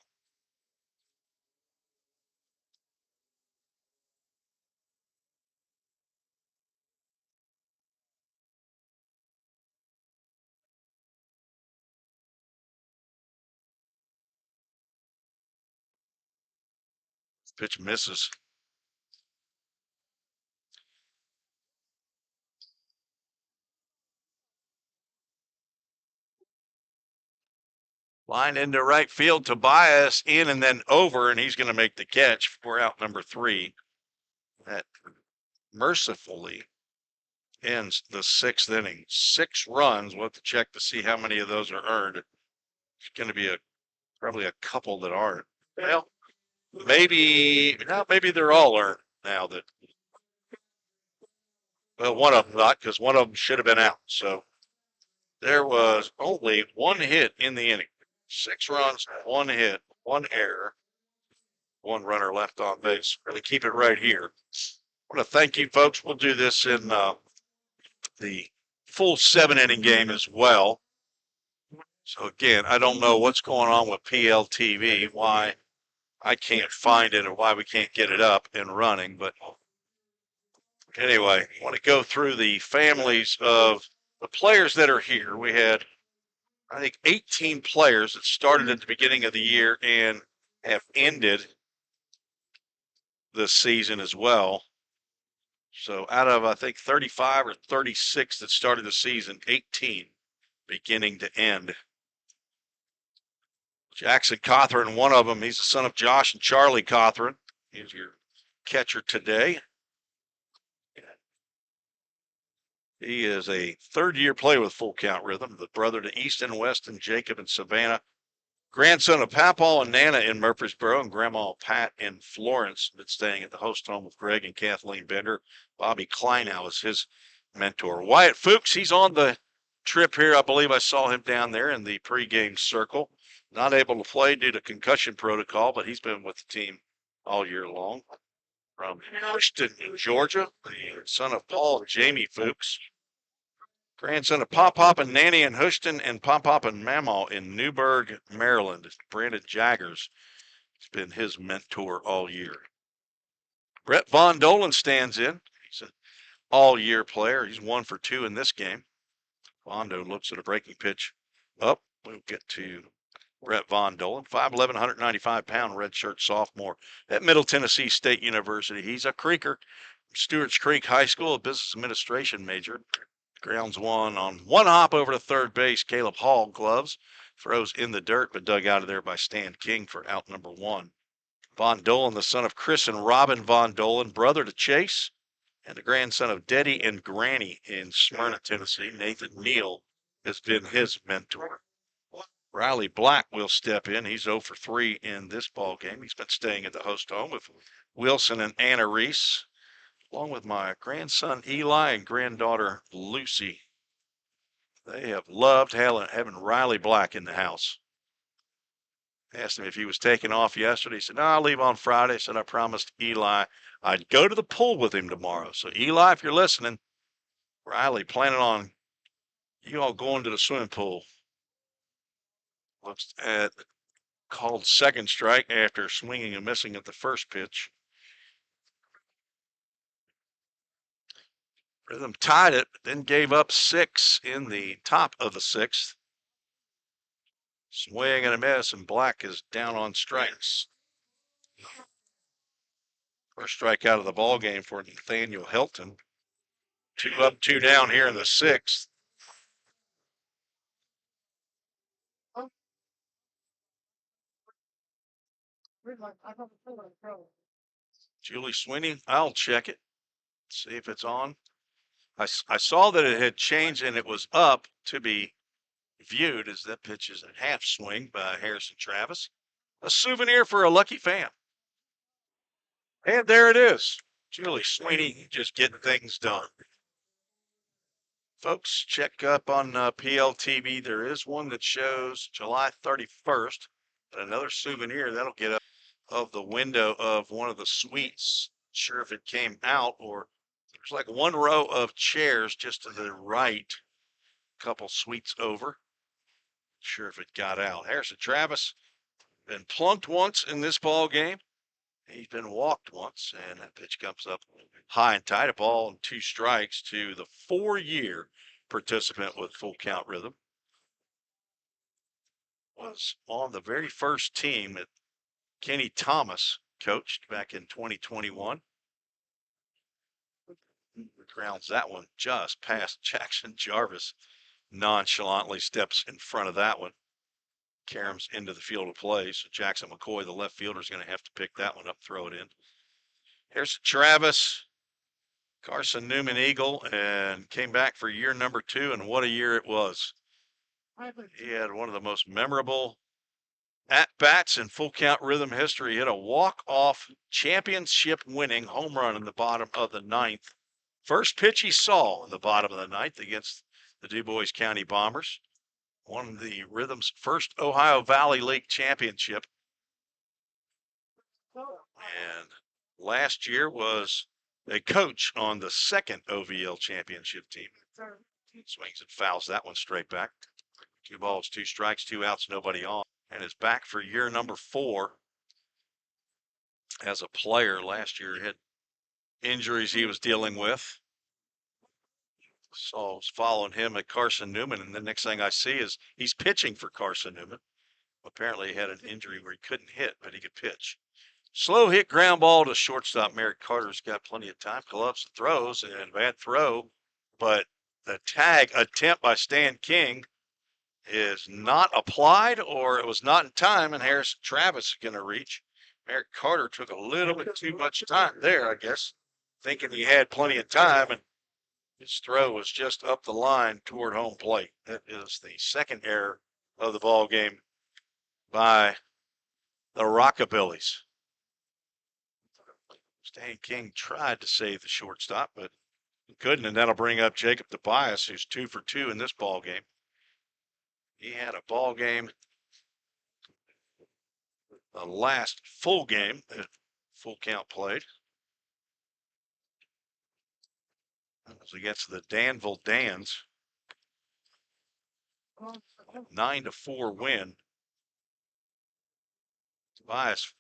Pitch misses. Line into right field. Tobias in and then over, and he's going to make the catch for out number 3. That mercifully ends the 6th inning. 6 runs. We'll have to check to see how many of those are earned. It's going to be probably a couple that aren't. Well, maybe they're all earned now. One of them not, because one of them should have been out. So there was only 1 hit in the inning. 6 runs, 1 hit, 1 error, 1 runner left on base. Really keep it right here. I want to thank you, folks. We'll do this in the full 7-inning game as well. So again, I don't know what's going on with PLTV, why I can't find it or why we can't get it up and running. But anyway, I want to go through the families of the players that are here. We had, I think, 18 players that started at the beginning of the year and have ended the season as well. So out of, I think, 35 or 36 that started the season, 18 beginning to end. Jackson Cothran, one of them. He's the son of Josh and Charlie Cothran. He's your catcher today. He is a third-year player with Full Count Rhythm, the brother to Easton, Weston, Jacob, and Savannah. Grandson of Papaw and Nana in Murfreesboro and Grandma Pat in Florence. Been staying at the host home with Greg and Kathleen Bender. Bobby Kleinow is his mentor. Wyatt Fuchs, he's on the trip here. I believe I saw him down there in the pregame circle. Not able to play due to concussion protocol, but he's been with the team all year long. From Houston, Georgia, the son of Paul and Jamie Fuchs. Grandson of Pop and Nanny in Houston and Pop and Mamaw in Newburgh, Maryland. Brandon Jaggers has been his mentor all year. Brett Von Dolan stands in. He's an all-year player. He's 1 for 2 in this game. Vondo looks at a breaking pitch up. We'll get to Brett Von Dolan, 5'11", 195-pound redshirt sophomore at Middle Tennessee State University. He's a Creeker, Stewart's Creek High School, a business administration major. Grounds one on one hop over to third base. Caleb Hall gloves, throws in the dirt, but dug out of there by Stan King for out number 1. Von Dolan, the son of Chris and Robin Von Dolan, brother to Chase, and the grandson of Deddy and Granny in Smyrna, Tennessee. Nathan Neal has been his mentor. Riley Black will step in. He's 0 for 3 in this ball game. He's been staying at the host home with Wilson and Anna Reese, along with my grandson Eli and granddaughter Lucy. They have loved having Riley Black in the house. Asked him if he was taking off yesterday. He said, no, I'll leave on Friday. I said, I promised Eli I'd go to the pool with him tomorrow. So Eli, if you're listening, Riley planning on you all going to the swimming pool. Looks at called second strike after swinging and missing at the first pitch. Rhythm tied it, then gave up 6 in the top of the 6th. Swing and a miss, and Black is down on strikes. First strikeout of the ball game for Nathaniel Helton. 2 up, 2 down here in the 6th. Julie Sweeney, I'll check it, see if it's on. I saw that it had changed and it was up to be viewed as that pitch is a half swing by Harrison Travis. A souvenir for a lucky fan. And there it is. Julie Sweeney just getting things done. Folks, check up on PLTV. There is one that shows July 31st. And another souvenir that'll get up of the window of one of the suites. Not sure if it came out or there's like one row of chairs just to the right, couple suites over. Not sure if it got out. Harrison Travis been plunked once in this ball game. He's been walked once, and that pitch comes up high and tight. A ball and 2 strikes to the 4-year participant with Full Count Rhythm. Was on the very first team that Kenny Thomas coached back in 2021. Grounds that one just past Jackson Jarvis. Nonchalantly steps in front of that one. Caroms into the field of play. So Jackson McCoy, the left fielder, is going to have to pick that one up, throw it in. Here's Travis, Carson Newman Eagle, and came back for year number 2, and what a year it was. He had one of the most memorable at-bats in Full Count Rhythm history. He hit a walk-off championship-winning home run in the bottom of the 9th. First pitch he saw in the bottom of the 9th against the DuBois County Bombers. Won the Rhythm's first Ohio Valley League championship. And last year was a coach on the 2nd OVL championship team. Swings and fouls that one straight back. 2 balls, 2 strikes, 2 outs, nobody on. And is back for year number 4 as a player. Last year had injuries he was dealing with. So I was following him at Carson Newman, and the next thing I see is he's pitching for Carson Newman. Apparently he had an injury where he couldn't hit, but he could pitch. Slow hit ground ball to shortstop. Merrick Carter's got plenty of time. Gloves throws, and bad throw, but the tag attempt by Stan King, is not applied, or it was not in time, and Harrison Travis is going to reach. Merrick Carter took a little bit too much time there, I guess, thinking he had plenty of time, and his throw was just up the line toward home plate. That is the second error of the ball game by the Rockabillies. Stan King tried to save the shortstop, but he couldn't, and that'll bring up Jacob Tobias, who's 2 for 2 in this ball game. He had a ball game, the last full game that Full Count played. That was against the Danville Dans. 9-4 win. Tobias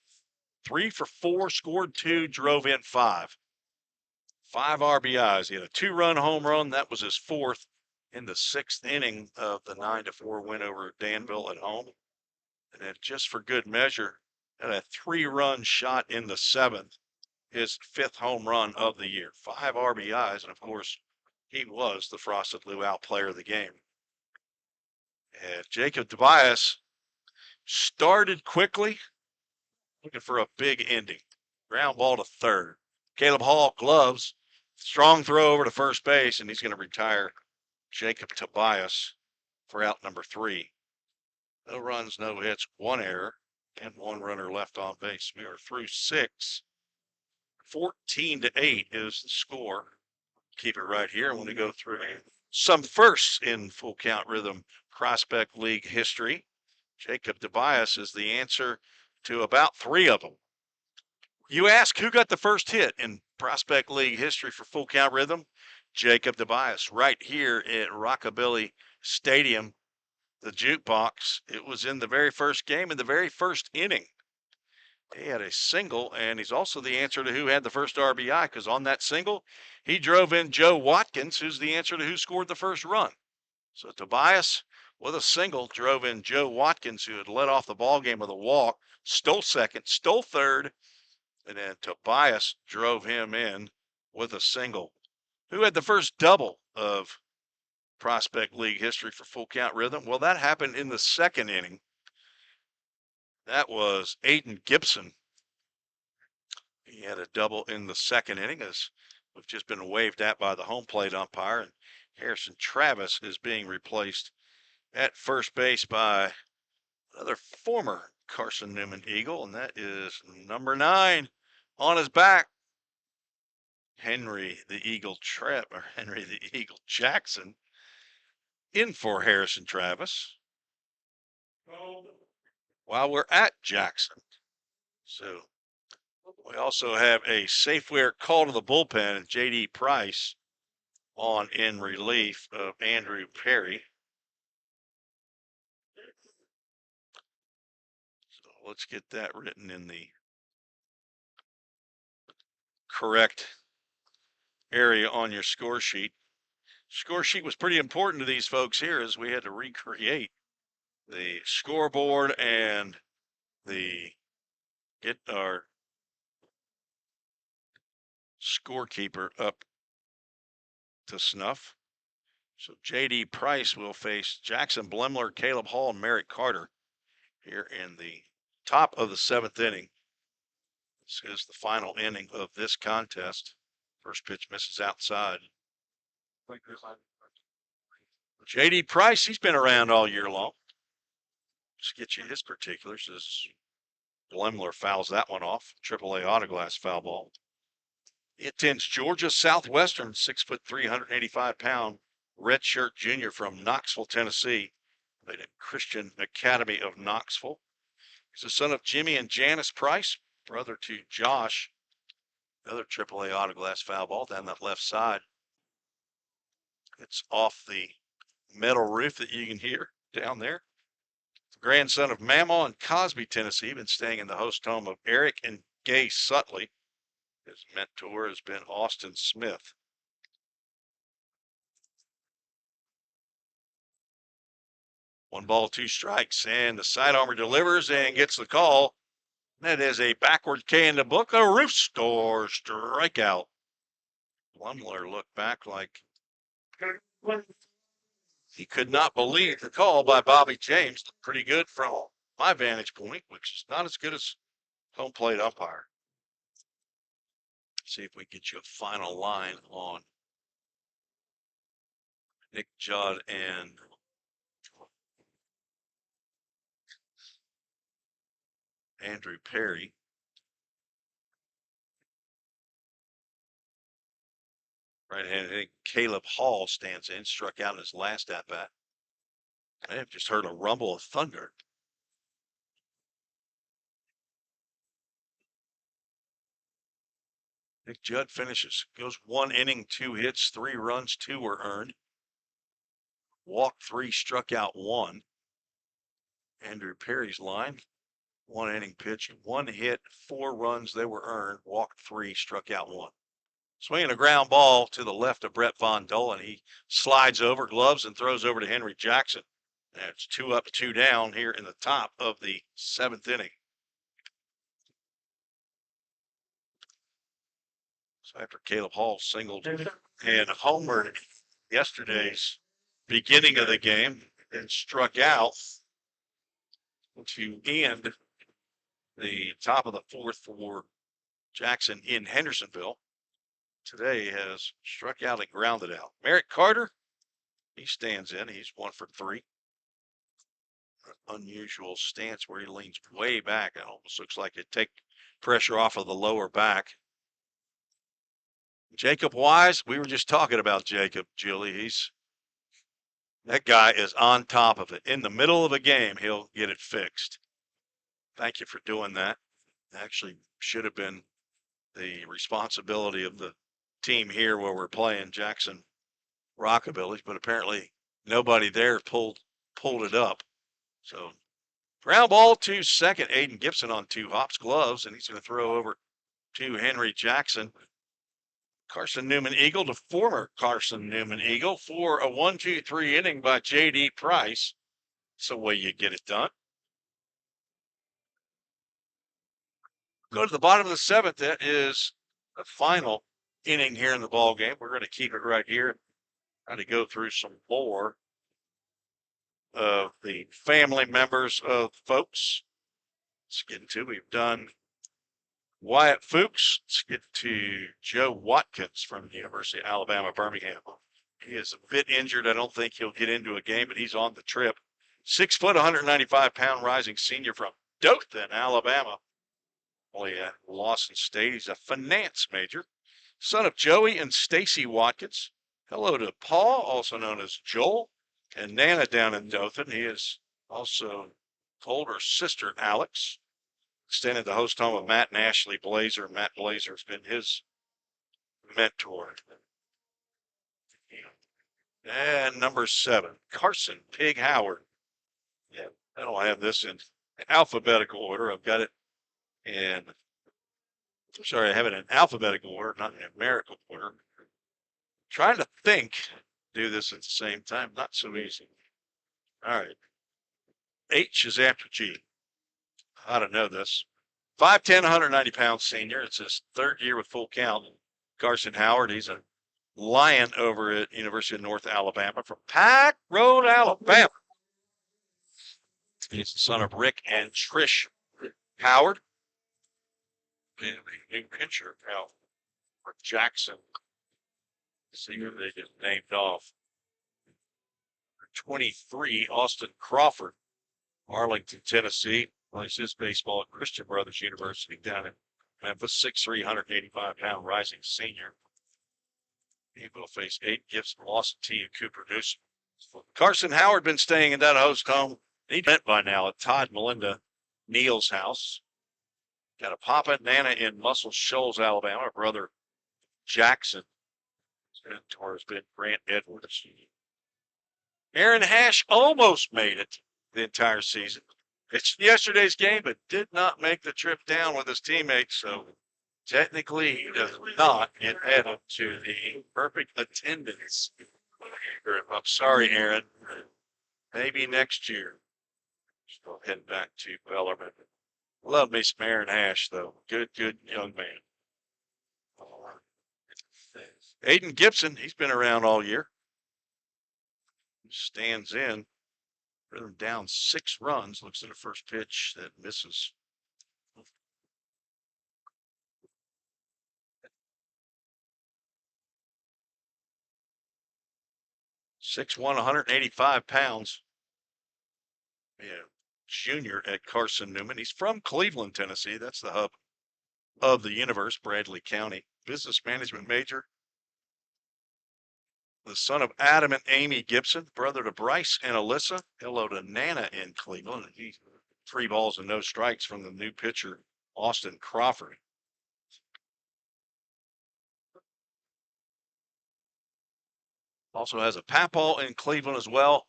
3 for 4, scored 2, drove in 5. 5 RBIs. He had a 2-run home run. That was his 4th in the 6th inning of the 9-4 win over Danville at home. And then just for good measure, had a 3-run shot in the 7th, his 5th home run of the year. 5 RBIs, and of course, he was the Frosted Luau player of the game. And Jacob Tobias started quickly, looking for a big ending. Ground ball to third. Caleb Hall gloves, strong throw over to first base, and he's going to retire Jacob Tobias for out number 3. No runs, no hits, 1 error, and 1 runner left on base. We are through 6. 14-8 is the score. Keep it right here when we go through some firsts in Full Count Rhythm Prospect League history. Jacob Tobias is the answer to about 3 of them. You ask who got the first hit in Prospect League history for Full Count Rhythm? Jacob Tobias, right here at Rockabilly Stadium, the jukebox. It was in the very first game, in the very first inning. He had a single, and he's also the answer to who had the first RBI, because on that single, he drove in Joe Watkins, who's the answer to who scored the first run. So Tobias, with a single, drove in Joe Watkins, who had led off the ball game with a walk, stole second, stole third, and then Tobias drove him in with a single. Who had the first double of Prospect League history for Full Count Rhythm? Well, that happened in the 2nd inning. That was Aiden Gibson. He had a double in the 2nd inning, as we've just been waved at by the home plate umpire, and Harrison Travis is being replaced at first base by another former Carson Newman Eagle, and that is number 9 on his back, Henry the Eagle Jackson, in for Harrison Travis. While we're at Jackson, so we also have a Safeware call to the bullpen, and J.D. Price on in relief of Andrew Perry. So let's get that written in the correct area on your score sheet. Score sheet was pretty important to these folks here, as we had to recreate the scoreboard and get our scorekeeper up to snuff. So J.D. Price will face Jackson Blemler, Caleb Hall, and Merrick Carter here in the top of the 7th inning. This is the final inning of this contest. First pitch misses outside. J.D. Price, he's been around all year long. Just get you his particulars as Blemler fouls that one off. AAA autoglass foul ball. He attends Georgia Southwestern, 6'3", 185-pound redshirt junior from Knoxville, Tennessee. Played at Christian Academy of Knoxville. He's the son of Jimmy and Janice Price, brother to Josh. Another AAA autoglass foul ball down that left side. It's off the metal roof that you can hear down there. Grandson of Mamaw in Cosby, Tennessee, been staying in the host home of Eric and Gay Sutley. His mentor has been Austin Smith. One ball, 2 strikes, and the side armor delivers and gets the call. That is a backward K in the book, a roof store strikeout. Blumler looked back like He could not believe the call by Bobby James. Pretty good from my vantage point, which is not as good as home plate umpire. See if we get you a final line on Nick Judd and Andrew Perry. Right-handed, I think Caleb Hall stands in, struck out in his last at-bat. I have just heard a rumble of thunder. Nick Judd finishes, goes 1 inning, 2 hits, 3 runs, 2 were earned. Walked 3, struck out 1. Andrew Perry's line, 1 inning pitch, 1 hit, 4 runs, they were earned, walked 3, struck out 1. Swinging a ground ball to the left of Brett Von Dolan. He slides over, gloves, and throws over to Henry Jackson. That's 2 up, 2 down here in the top of the 7th inning. So after Caleb Hall singled and homered yesterday's beginning of the game and struck out to end the top of the 4th for Jackson in Hendersonville, today has struck out and grounded out. Merrick Carter, he stands in. He's 1 for 3. Unusual stance where he leans way back. It almost looks like it take pressure off of the lower back. Jacob Wise, we were just talking about Jacob, Julie. That guy is on top of it. In the middle of a game, he'll get it fixed. Thank you for doing that. Actually, should have been the responsibility of the team here where we're playing Jackson Rockabillies, but apparently nobody there pulled it up. So ground ball to second. Aiden Gibson on 2 hops, gloves, and he's going to throw over to Henry Jackson. Carson Newman Eagle to former Carson Newman Eagle for a 1-2-3 inning by J.D. Price. That's the way you get it done. Go to the bottom of the 7th. That is the final inning here in the ball game. We're going to keep it right here. Try to go through some more of the family members of folks. Let's get into. We've done Wyatt Fuchs. Let's get to Joe Watkins from the University of Alabama, Birmingham. He is a bit injured. I don't think he'll get into a game, but he's on the trip. 6 foot, 195-pound rising senior from Dothan, Alabama. Only at Lawson State. He's a finance major. Son of Joey and Stacy Watkins. Hello to Paul, also known as Joel, and Nana down in Dothan. He is also older sister, Alex. Extended the host home of Matt and Ashley Blazer. Matt Blazer has been his mentor. And number 7, Carson Pig Howard. Yeah, I don't have this in alphabetical order. I've got it in, sorry, I have it in alphabetical order, not in numerical order. Trying to do this at the same time, not so easy. All right. H is after G. I don't know this. 5'10", 190-pound senior. It's his 3rd year with full count. Carson Howard, he's a Lion over at University of North Alabama from Pack Road, Alabama. He's the son of Rick and Trish Howard. And the new pitcher now for Jackson. See who they just named off. 23, Austin Crawford, Arlington, Tennessee. Plays his baseball at Christian Brothers University down in Memphis. 6'3", 185-pound rising senior. He will face Aiden Gibson, Lawson T, and Cooper Newsom. Carson Howard been staying in that host home. He met by now at Todd Melinda Neal's house. Got a Papa Nana in Muscle Shoals, Alabama. Brother Jackson. His mentor has been Grant Edwards. Aaron Hash almost made it the entire season. It's yesterday's game, but did not make the trip down with his teammates, so technically he does not get added to the perfect attendance. I'm sorry, Aaron. Maybe next year. Still heading back to Bellarmine. Love me some Aaron Hash, though. Good young man. Aiden Gibson, he's been around all year. stands in. Rhythm down 6 runs. Looks at the first pitch that misses. Six one, 185 pounds. Yeah, junior at Carson Newman. He's from Cleveland, Tennessee. That's the hub of the universe, Bradley County. Business management major. The son of Adam and Amy Gibson, brother to Bryce and Alyssa. Hello to Nana in Cleveland. He's 3 balls and no strikes from the new pitcher, Austin Crawford. Also has a papaw in Cleveland as well.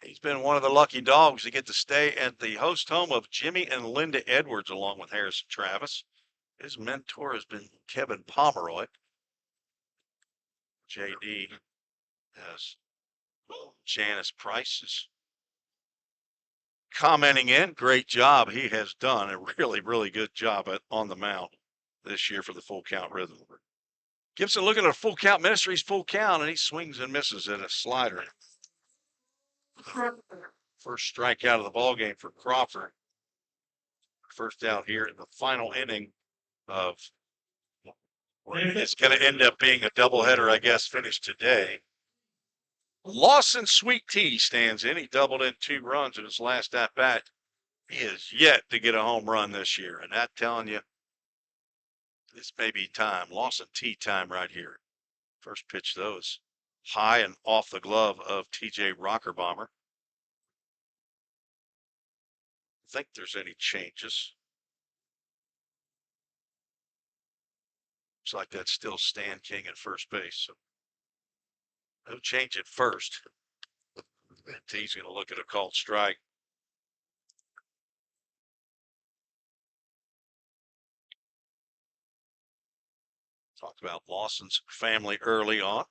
He's been one of the lucky dogs to get to stay at the host home of Jimmy and Linda Edwards, along with Harrison Travis. His mentor has been Kevin Pomeroy. JD has Janice Price is commenting in. Great job. He has done a really, really good job on the mound this year for the Full Count Rhythm. Gibson looking at a Full Count Ministries full count, and he swings and misses at a slider. First strikeout of the ball game for Crawford. First out here in the final inning of it's going to end up being a doubleheader, I guess, finished today. Lawson Sweet Tea stands in. He doubled in 2 runs in his last at bat. He is yet to get a home run this year, and I'm telling you, this may be time. Lawson Tea time right here. First pitch, though, is high and off the glove of TJ Rockerbomber. Think there's any changes. Looks like that's still Stan King at first base. So no change at first. T's going to look at a called strike. Talked about Lawson's family early on.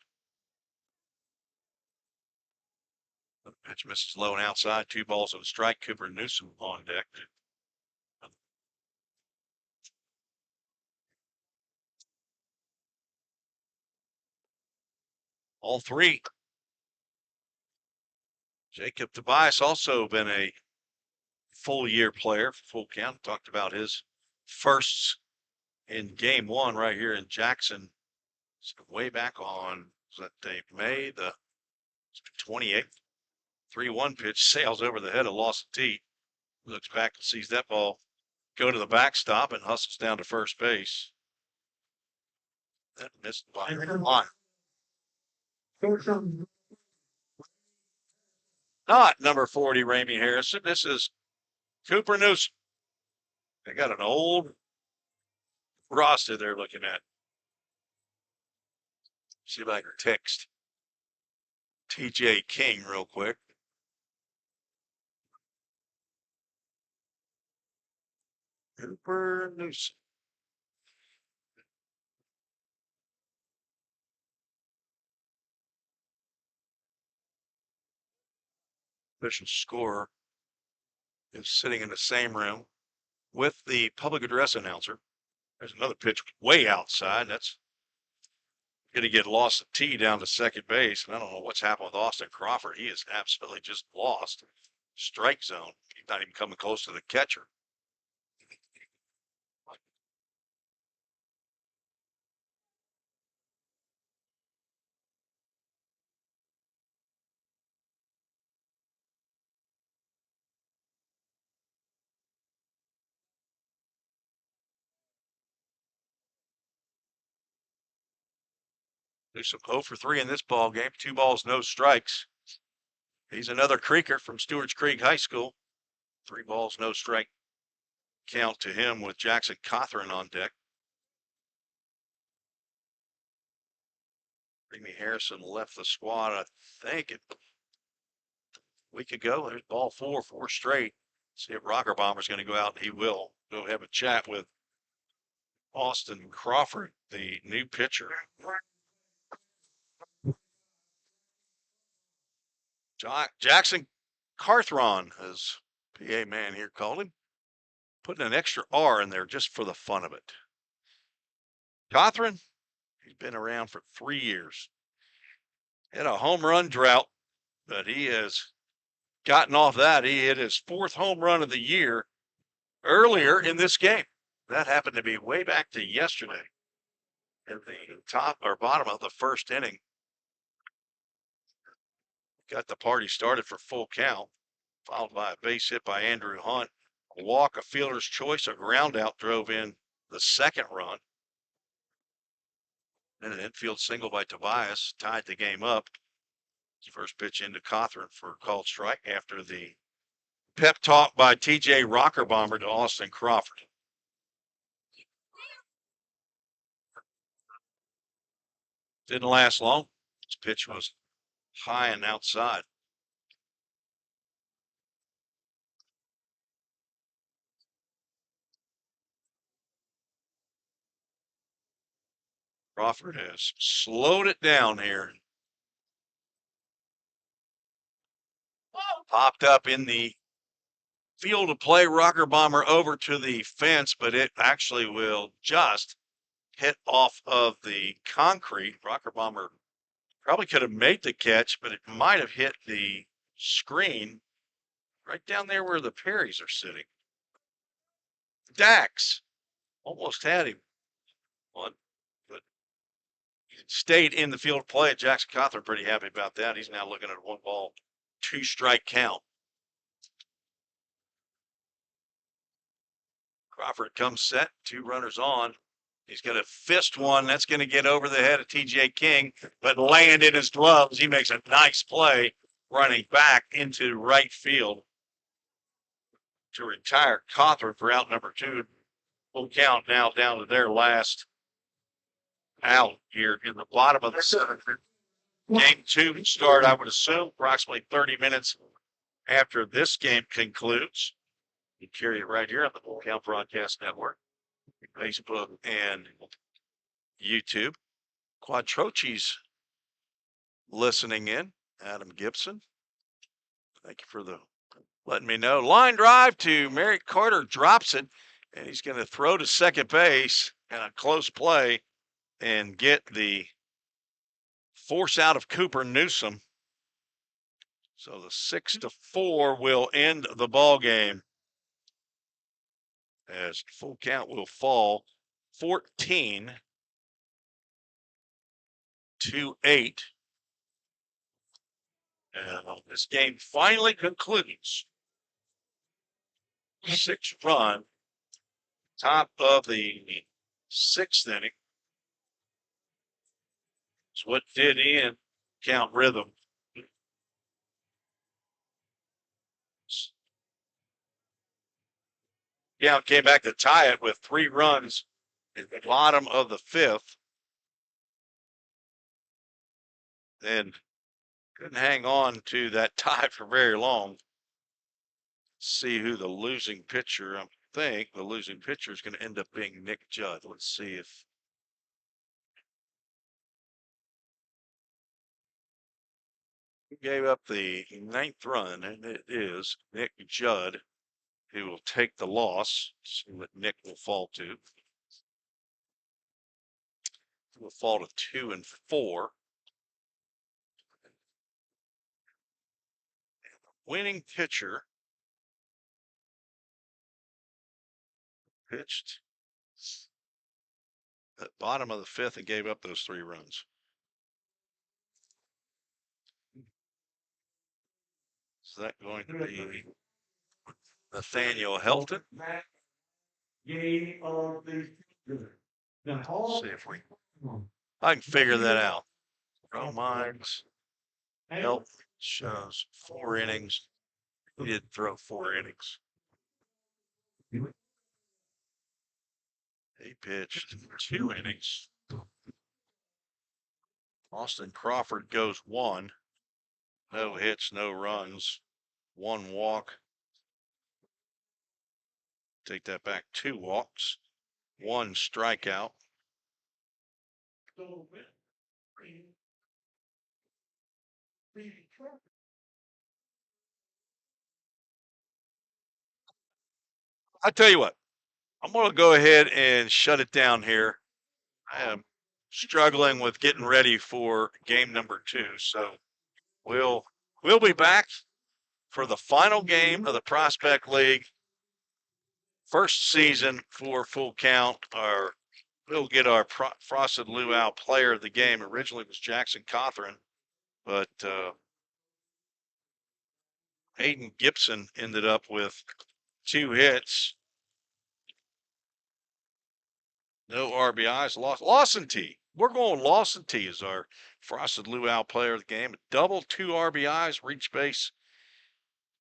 The pitch misses low and outside. 2 balls and a strike. Cooper Newsom on deck. All 3. Jacob Tobias also been a full year player for Full Count. Talked about his firsts in game 1 right here in Jackson. Way back on, was that day, May the 28th. 3-1 pitch sails over the head of Lawson T. Looks back and sees that ball go to the backstop and hustles down to first base. That missed by a lot. Not number 40, Ramey Harrison. This is Cooper Newsom. They got an old roster they're looking at. See if I can text TJ King real quick. Cooper Newsom. Official scorer is sitting in the same room with the public address announcer. There's another pitch way outside. That's going to get Lawson T down to second base. And I don't know what's happened with Austin Crawford. He is absolutely just lost. Strike zone. He's not even coming close to the catcher. Newsom 0 for 3 in this ball game. 2 balls, no strikes. He's another Creeker from Stewart's Creek High School. 3 balls, no strike count to him with Jackson Cothran on deck. Ramey Harrison left the squad, I think, a week ago. There's ball 4 straight. See if Rocker Bomber's going to go out. He will go have a chat with Austin Crawford, the new pitcher. Jackson Carthron, as PA man here called him, putting an extra R in there just for the fun of it. Cothran, he's been around for 3 years. Had a home run drought but he has gotten off that. He hit his 4th home run of the year earlier in this game. That happened to be way back to yesterday in the top or bottom of the 1st inning. Got the party started for full count, followed by a base hit by Andrew Hunt. A walk, a fielder's choice, a ground out drove in the 2nd run. And an infield single by Tobias tied the game up. First pitch into Cawthorn for a called strike after the pep talk by TJ Rockerbomber to Austin Crawford. Didn't last long. This pitch was high and outside. Crawford has slowed it down here. Popped up in the field of play. Rocker Bomber over to the fence, but it actually will just hit off of the concrete. Rocker Bomber probably could have made the catch, but it might have hit the screen right down there where the Perrys are sitting. Dax almost had him one, but he stayed in the field of play. Jackson Cawthorn pretty happy about that. He's now looking at a 1-ball, 2-strike count. Crawford comes set, 2 runners on. He's going to fist one. That's going to get over the head of TJ King, but land in his gloves. He makes a nice play running back into right field to retire Cawthorn for out number 2. Full count now down to their last out here in the bottom of the 7th. Game 2 will start, I would assume, approximately 30 minutes after this game concludes. You carry it right here on the Full Count Broadcast Network, Facebook, and YouTube. Quattrochi's listening in. Adam Gibson. Thank you for letting me know. Line drive to Merrick Carter, drops it, and he's going to throw to second base and a close play and get the force out of Cooper Newsom. So the 6-4 will end the ball game, as full count will fall 14-8. And this game finally concludes. 6-run, top of the 6th inning. It's what did end count rhythm. Count came back to tie it with 3 runs at the bottom of the 5th. And couldn't hang on to that tie for very long. See who the losing pitcher, I think the losing pitcher is going to end up being Nick Judd. Let's see if he gave up the 9th run, and it is Nick Judd who will take the loss. See what Nick will fall to. He will fall to 2 and 4. And the winning pitcher pitched at bottom of the 5th and gave up those 3 runs. Is that going to be Nathaniel Helton? Let's see if I can figure that out. Romines Health shows 4 innings. He did throw 4 innings. He pitched 2 innings. Austin Crawford goes 1. No hits, no runs, 1 walk. Take that back, 2 walks, 1 strikeout. I tell you what, I'm going to go ahead and shut it down here. I am struggling with getting ready for game number 2, so we'll We'll be back for the final game of the Prospect League. First season for Full Count. We'll get our Frosted Luau player of the game. Originally it was Jackson Cothran, but Hayden Gibson ended up with 2 hits. No RBIs. Lawson T. We're going Lawson T as our Frosted Luau player of the game. Double, 2 RBIs, reached base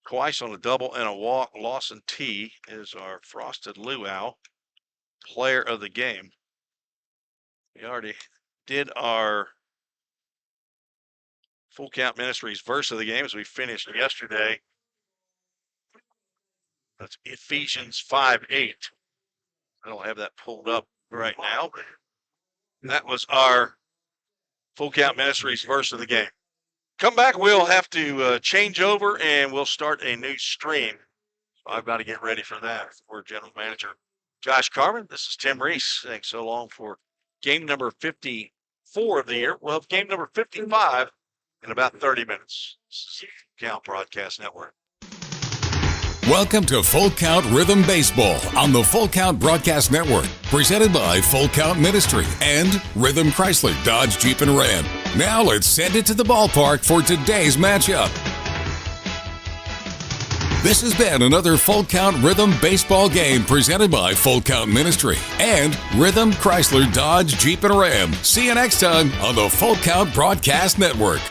twice on a double and a walk. Lawson T is our Frosted Luau player of the game. We already did our Full Count Ministries verse of the game as we finished yesterday. That's Ephesians 5:8. I don't have that pulled up right now, but that was our Full Count Ministries verse of the game. Come back, we'll have to change over and we'll start a new stream. So I've got to get ready for that. For General Manager Josh Carmen, this is Tim Reese saying so long for game number 54 of the year. We'll have game number 55 in about 30 minutes. This is the Count Broadcast Network. Welcome to Full Count Rhythm Baseball on the Full Count Broadcast Network, presented by Full Count Ministry and Rhythm Chrysler Dodge Jeep and Ram. Now let's send it to the ballpark for today's matchup. This has been another Full Count Rhythm Baseball game presented by Full Count Ministry and Rhythm Chrysler Dodge Jeep and Ram. See you next time on the Full Count Broadcast Network.